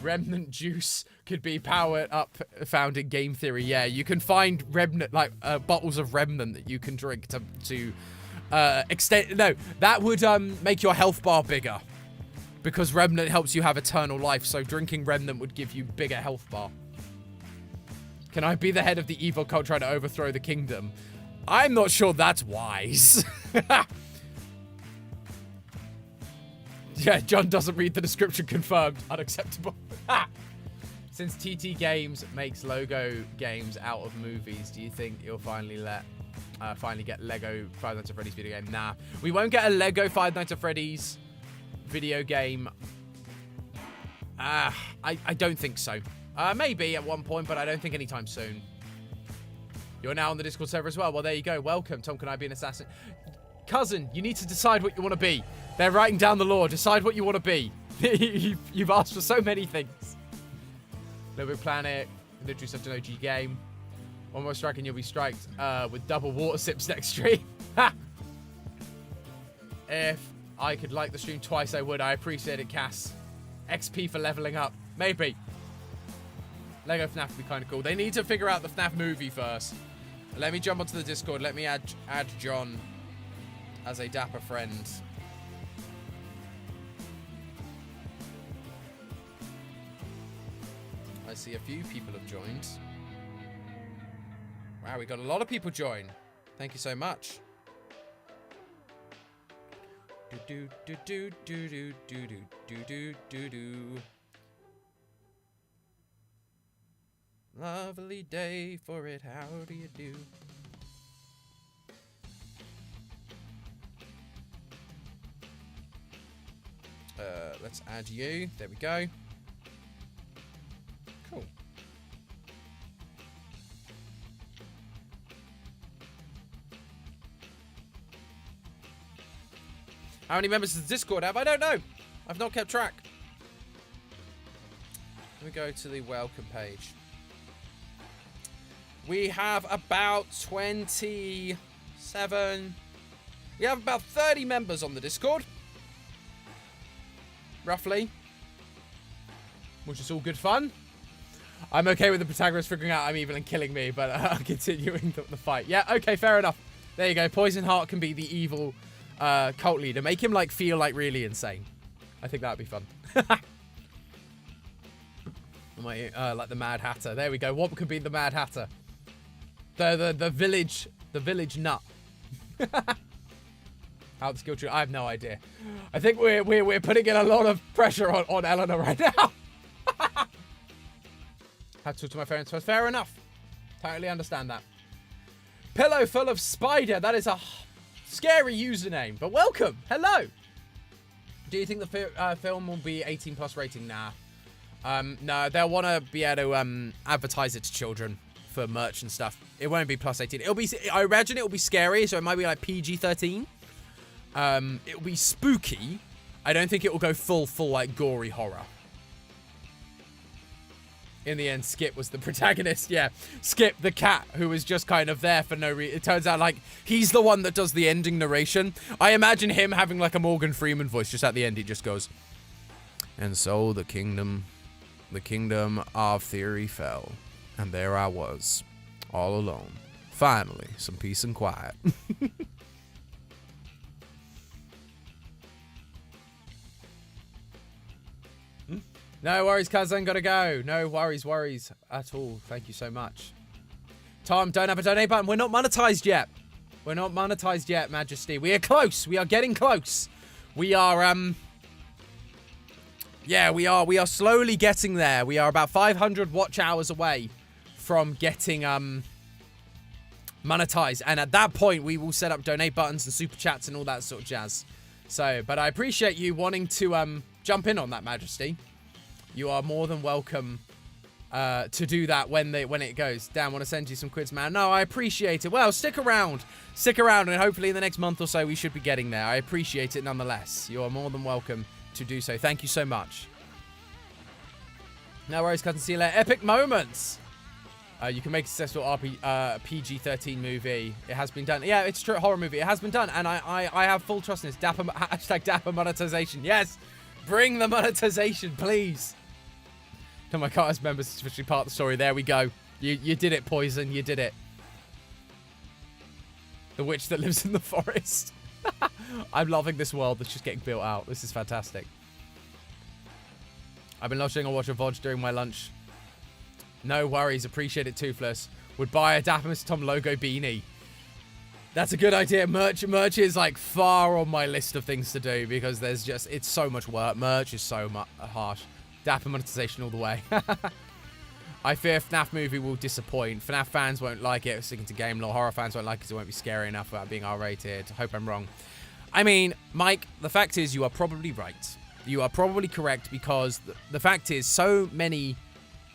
Remnant juice could be powered up, found in game theory. Yeah, you can find remnant, like bottles of remnant that you can drink to extend. No, that would make your health bar bigger, because remnant helps you have eternal life. So drinking remnant would give you bigger health bar. Can I be the head of the evil cult trying to overthrow the kingdom? I'm not sure that's wise. Yeah, John doesn't read the description. Confirmed. Unacceptable. Since TT Games makes logo games out of movies, do you think you'll finally get Lego Five Nights at Freddy's video game? Nah. We won't get a Lego Five Nights at Freddy's video game. I don't think so. Maybe at one point, but I don't think anytime soon. You're now on the Discord server as well. Well, there you go. Welcome. Tom, can I be an assassin? Cousin, you need to decide what you want to be. They're writing down the law. Decide what you want to be. You've asked for so many things. Little Big Planet, literally such an OG game. One more strike and you'll be striked with double water sips next stream. If I could like the stream twice, I would. I appreciate it, Cass. XP for leveling up. Maybe. Lego FNAF would be kind of cool. They need to figure out the FNAF movie first. Let me jump onto the Discord. Let me add John as a Dapper friend. I see a few people have joined. Wow, we got a lot of people join. Thank you so much. Do do do do do do do do do do do. Lovely day for it. How do you do? Let's add you. There we go. Cool. How many members does the Discord have? I don't know. I've not kept track. Let me go to the welcome page. We have about 27. We have about 30 members on the Discord. Roughly. Which is all good fun. I'm okay with the protagonist figuring out I'm evil and killing me, but continuing the fight. Yeah, okay, fair enough. There you go. Poison Heart can be the evil cult leader. Make him like feel like really insane. I think that'd be fun. Like the Mad Hatter. There we go. What could be the Mad Hatter? The village nut. How the skill tree? I have no idea. I think we're putting in a lot of pressure on Eleanor right now. Had to talk to my parents first. Fair enough. Totally understand that. Pillow full of spider. That is a scary username. But welcome. Hello. Do you think the film will be 18 plus rating? Nah. No, they'll want to be able to advertise it to children for merch and stuff. It won't be plus 18. It'll be. I imagine it'll be scary, so it might be like PG-13. It'll be spooky. I don't think it will go full like gory horror. In the end, Skip was the protagonist. Yeah, Skip the cat who was just kind of there for no reason. It turns out like he's the one that does the ending narration. I imagine him having like a Morgan Freeman voice. Just at the end, he just goes, "And so the kingdom of theory fell, and there I was, all alone. Finally, some peace and quiet." No worries, cousin. Gotta go. No worries at all. Thank you so much. Tom, don't have a donate button. We're not monetized yet. We're not monetized yet, Majesty. We are close. We are getting close. We are, yeah, we are slowly getting there. We are about 500 watch hours away from getting, monetized. And at that point, we will set up donate buttons and super chats and all that sort of jazz. So, but I appreciate you wanting to, jump in on that, Majesty. You are more than welcome to do that when it goes. Dan, want to send you some quids, man? No, I appreciate it. Well, stick around, and hopefully in the next month or so we should be getting there. I appreciate it nonetheless. You are more than welcome to do so. Thank you so much. No worries, cousin. See you later. Epic moments. You can make a successful PG-13 movie. It has been done. Yeah, it's true. Horror movie. It has been done, and I have full trust in this. Dapper monetization. Yes, bring the monetization, please. To my cast members, it's officially part of the story. There we go. You did it, Poison. You did it. The witch that lives in the forest. I'm loving this world that's just getting built out. This is fantastic. I've been watching a VOD during my lunch. No worries. Appreciate it, Toothless. Would buy a Dapper Mr. Tom logo beanie. That's a good idea. Merch is like far on my list of things to do because there's just, it's so much work. Merch is so harsh. Dapper monetization all the way. I fear FNAF movie will disappoint. FNAF fans won't like it, sticking to game lore. Horror fans won't like it because it won't be scary enough without being R-rated. Hope I'm wrong. I mean, Mike, the fact is you are probably right. You are probably correct because the fact is so many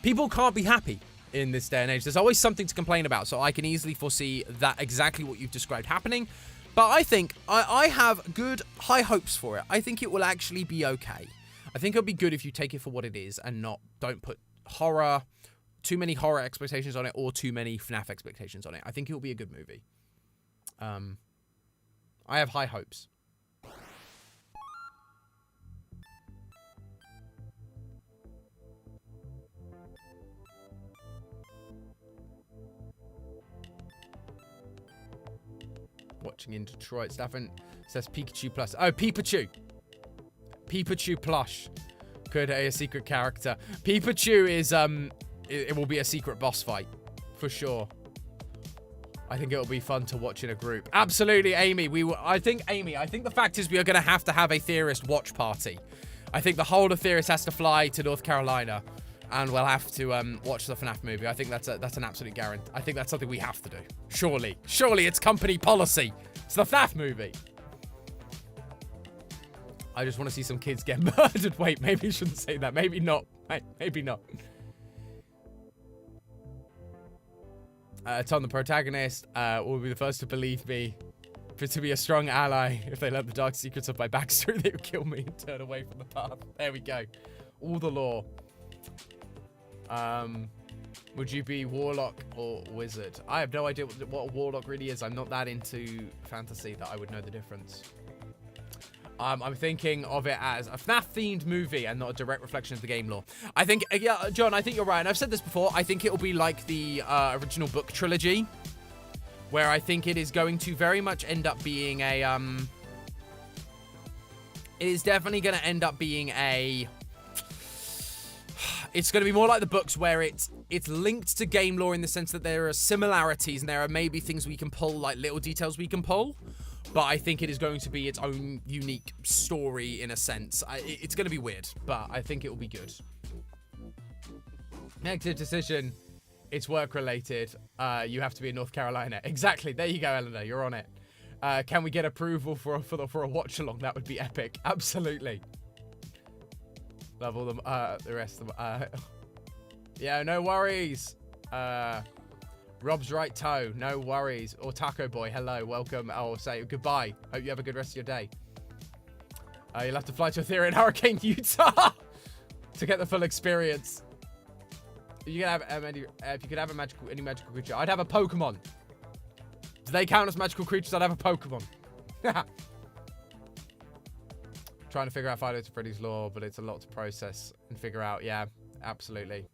people can't be happy in this day and age. There's always something to complain about, so I can easily foresee that exactly what you've described happening. But I think I have good high hopes for it. I think it will actually be okay. I think it'll be good if you take it for what it is and don't put too many horror expectations on it or too many FNAF expectations on it. I think it'll be a good movie. I have high hopes. Watching in Detroit. Stafford says Pikachu Plus. Oh, Pikachu. Pikachu plush. Could a secret character. Pikachu is, it will be a secret boss fight. For sure. I think it'll be fun to watch in a group. Absolutely, Amy. I think the fact is we are going to have a theorist watch party. I think the whole of theorist has to fly to North Carolina. And we'll have to watch the FNAF movie. I think that's an absolute guarantee. I think that's something we have to do. Surely it's company policy. It's the FNAF movie. I just want to see some kids get murdered. Wait, maybe you shouldn't say that. Maybe not. Maybe not. Tom, the protagonist, will be the first to believe me. To be a strong ally. If they learn the dark secrets of my backstory, they would kill me and turn away from the path. There we go. All the lore. Would you be warlock or wizard? I have no idea what a warlock really is. I'm not that into fantasy that I would know the difference. I'm thinking of it as a FNAF-themed movie and not a direct reflection of the game lore. I think, yeah, John, I think you're right. And I've said this before. I think it'll be like the original book trilogy, where I think it is going to very much end up being a, it is definitely going to end up being a, it's going to be more like the books where it's linked to game lore in the sense that there are similarities and there are maybe things we can pull, like little details we can pull. But I think it is going to be its own unique story in a sense. It's going to be weird, but I think it will be good. Negative decision. It's work-related. You have to be in North Carolina. Exactly. There you go, Eleanor. You're on it. Can we get approval for a watch-along? That would be epic. Absolutely. Love all them. The rest of them. Yeah, no worries. Rob's right toe. No worries. Or Taco Boy. Hello. Welcome. I'll say goodbye. Hope you have a good rest of your day. You'll have to fly to Ethereum Hurricane, Utah to get the full experience. You can have if you could have any magical creature, I'd have a Pokemon. Do they count as magical creatures? I'd have a Pokemon. Trying to figure out Fido to Freddy's lore, but it's a lot to process and figure out. Yeah, absolutely.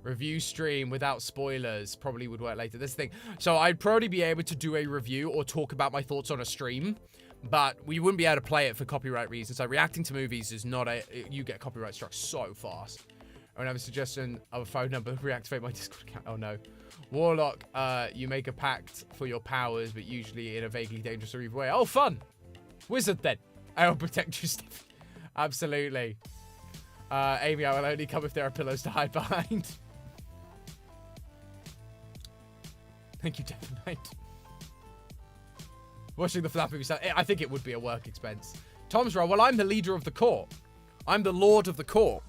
Review stream without spoilers probably would work later. This thing. So I'd probably be able to do a review or talk about my thoughts on a stream, but we wouldn't be able to play it for copyright reasons. So reacting to movies is not you get copyright struck so fast. I have a suggestion of a phone number. Reactivate my Discord account. Oh no. Warlock, you make a pact for your powers, but usually in a vaguely dangerous or evil way. Oh, fun. Wizard then. I'll protect you, Steve. Absolutely. Amy, I will only come if there are pillows to hide behind. Thank you, Devin Knight. Watching the FNAF movie, I think it would be a work expense. Tom's right. Well, I'm the leader of the court. I'm the lord of the court.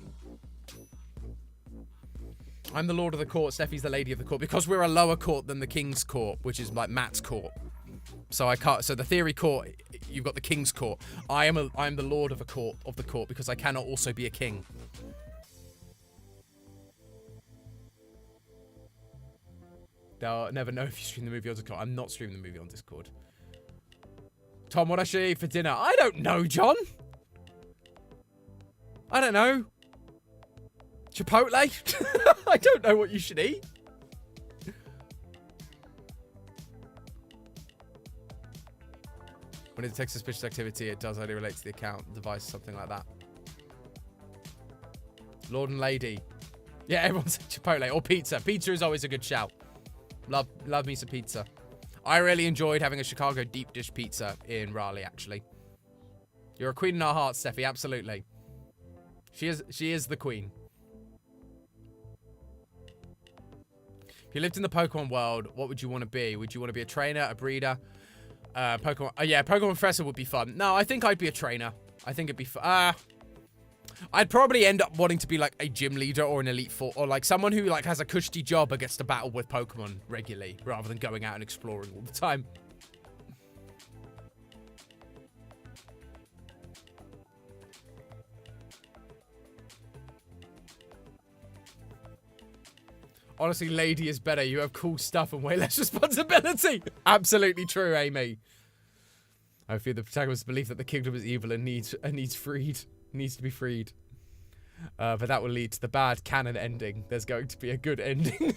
I'm the lord of the court. Steffi's the lady of the court. Because we're a lower court than the king's court, which is like Matt's court. So I can't. So the theory court, you've got the king's court. I am the lord of the court because I cannot also be a king. They'll never know if you stream the movie on Discord. I'm not streaming the movie on Discord. Tom, what I should eat for dinner? I don't know, John. I don't know. Chipotle? I don't know what you should eat. When it detects suspicious activity, it does only relate to the account, device, something like that. Lord and Lady. Yeah, everyone said Chipotle or pizza. Pizza is always a good shout. Love me some pizza. I really enjoyed having a Chicago deep dish pizza in Raleigh, actually. You're a queen in our hearts, Steffi. Absolutely. She is the queen. If you lived in the Pokemon world, what would you want to be? Would you want to be a trainer, a breeder? Pokemon. Yeah, Pokemon Professor would be fun. No, I think I'd be a trainer. I think it'd be fun. I'd probably end up wanting to be like a gym leader or an elite four, or like someone who like has a cushy job but gets to battle with Pokemon regularly rather than going out and exploring all the time. Honestly, Lady is better. You have cool stuff and way less responsibility. Absolutely true, Amy. I feel the protagonist's belief that the kingdom is evil and needs to be freed. But that will lead to the bad canon ending. There's going to be a good ending.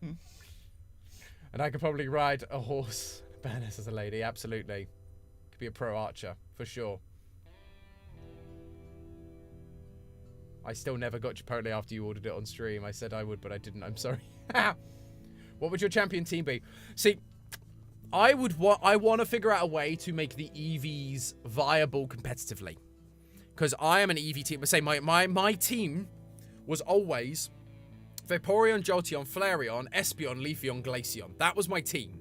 And I could probably ride a horse. Badass as a lady, absolutely. Could be a pro archer, for sure. I still never got Chipotle after you ordered it on stream. I said I would, but I didn't. I'm sorry. What would your champion team be? See, I want to figure out a way to make the EVs viable competitively. Because I am an EV team. I say my team was always Vaporeon, Jolteon, Flareon, Espeon, Leafeon, Glaceon. That was my team.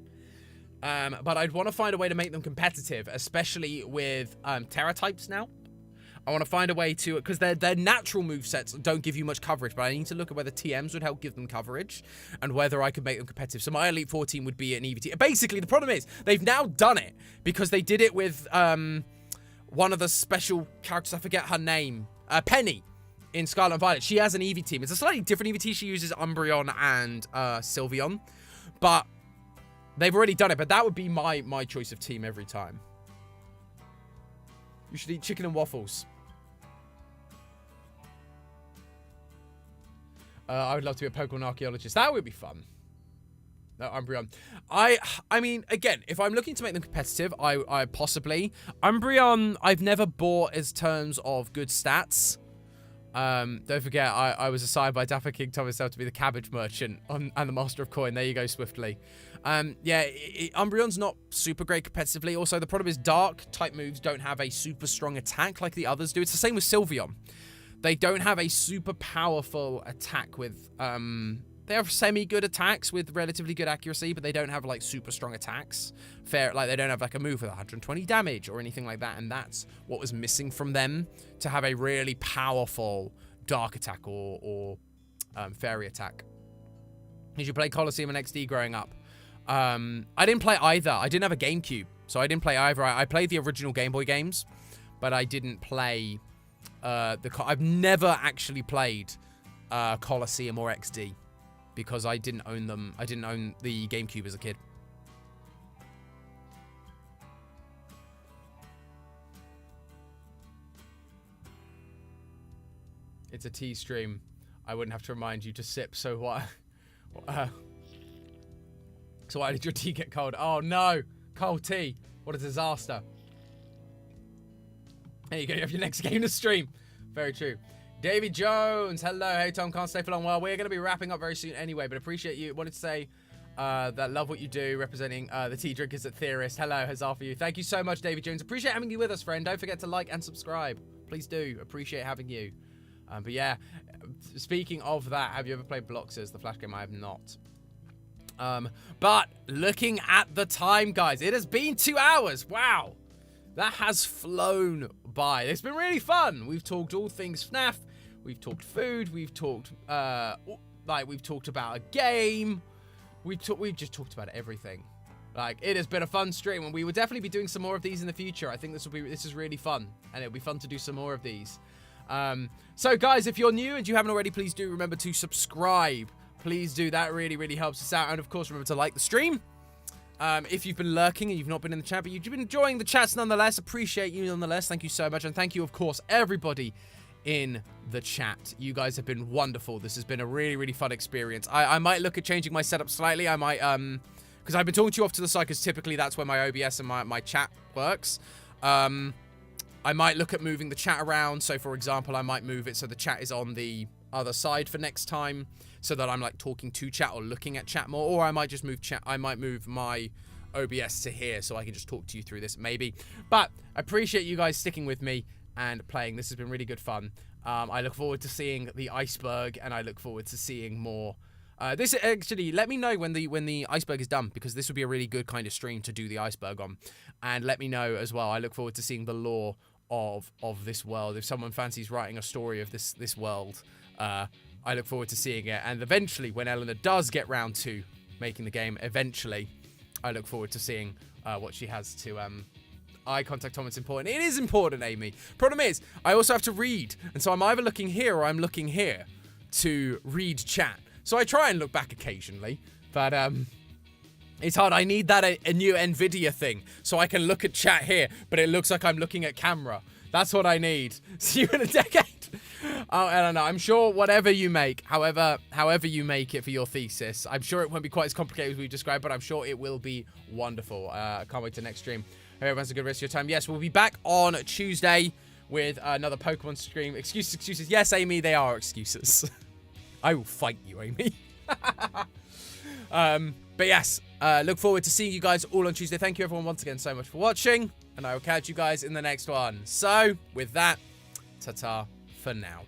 But I'd want to find a way to make them competitive, especially with Terra types now. I want to find a way to, because their natural movesets don't give you much coverage, but I need to look at whether TMs would help give them coverage and whether I could make them competitive. So my Elite 14 would be an EVT. Basically, the problem is they've now done it because they did it with one of the special characters. I forget her name. Penny in Scarlet and Violet. She has an EV team. It's a slightly different EV team. She uses Umbreon and Sylveon, but they've already done it. But that would be my choice of team every time. You should eat chicken and waffles. I would love to be a Pokemon archaeologist. That would be fun. No, Umbreon. I mean, again, if I'm looking to make them competitive, I possibly. Umbreon, I've never bought as terms of good stats. Don't forget, I was assigned by Dapper King Thomas to be the cabbage merchant and the master of coin. There you go, swiftly. Yeah, Umbreon's not super great competitively. Also, the problem is dark type moves don't have a super strong attack like the others do. It's the same with Sylveon. They don't have a super powerful attack with, they have semi-good attacks with relatively good accuracy, but they don't have, like, super strong attacks. Like, they don't have, like, a move with 120 damage or anything like that, and that's what was missing from them, to have a really powerful dark attack or fairy attack. Did you play Colosseum and XD growing up? I didn't play either. I didn't have a GameCube, so I didn't play either. I played the original Game Boy games, but I didn't play... I've never actually played Colosseum or XD because I didn't own them. I didn't own the GameCube as a kid. It's a tea stream. I wouldn't have to remind you to sip. So what? So why did your tea get cold? Oh no, cold tea. What a disaster. There you go, you have your next game to stream. Very true. Davy Jones, hello. Hey, Tom, can't stay for long. Well, we're going to be wrapping up very soon anyway, but appreciate you. Wanted to say that love what you do, representing the tea drinkers at Theorist. Hello, huzzah for you. Thank you so much, Davy Jones. Appreciate having you with us, friend. Don't forget to like and subscribe. Please do. Appreciate having you. But yeah, speaking of that, have you ever played Bloxers, the Flash game? I have not. But looking at the time, guys, it has been 2 hours. Wow. That has flown by. It's been really fun. We've talked all things FNAF. We've talked food. We've talked we've talked about a game. We've just talked about everything. Like, it has been a fun stream, and we will definitely be doing some more of these in the future. I think this is really fun, and it'll be fun to do some more of these. So guys, if you're new and you haven't already, please do remember to subscribe. Please do. That really, really helps us out. And of course, remember to like the stream. If you've been lurking and you've not been in the chat, but you've been enjoying the chats nonetheless, appreciate you nonetheless. Thank you so much. And thank you, of course, everybody in the chat. You guys have been wonderful. This has been a really, really fun experience. I might look at changing my setup slightly. I might, because I've been talking to you off to the side, because typically that's where my OBS and my chat works. I might look at moving the chat around. So, for example, I might move it so the chat is on the other side for next time, so that I'm like talking to chat or looking at chat more. Or I might just move chat. I might move my OBS to here so I can just talk to you through this, maybe. But I appreciate you guys sticking with me and playing. This has been really good fun. I look forward to seeing the iceberg, and I look forward to seeing more. This actually, let me know when the iceberg is done, because this would be a really good kind of stream to do the iceberg on. And let me know as well. I look forward to seeing the lore of this world. If someone fancies writing a story of this world, I look forward to seeing it. And eventually, when Eleanor does get round to making the game, eventually, I look forward to seeing what she has to. Eye contact, Tom, it's important. It is important, Amy. Problem is, I also have to read. And so I'm either looking here or I'm looking here to read chat. So I try and look back occasionally. But it's hard. I need that a new NVIDIA thing so I can look at chat here, but it looks like I'm looking at camera. That's what I need. See you in a decade. Oh, I don't know. I'm sure whatever you make, however you make it for your thesis, I'm sure it won't be quite as complicated as we described, but I'm sure it will be wonderful. I can't wait to next stream. Hope everyone has a good rest of your time. Yes, we'll be back on Tuesday with another Pokemon stream. Excuses. Yes, Amy, they are excuses. I will fight you, Amy. But yes, look forward to seeing you guys all on Tuesday. Thank you, everyone, once again so much for watching, and I will catch you guys in the next one. So, with that, ta-ta for now.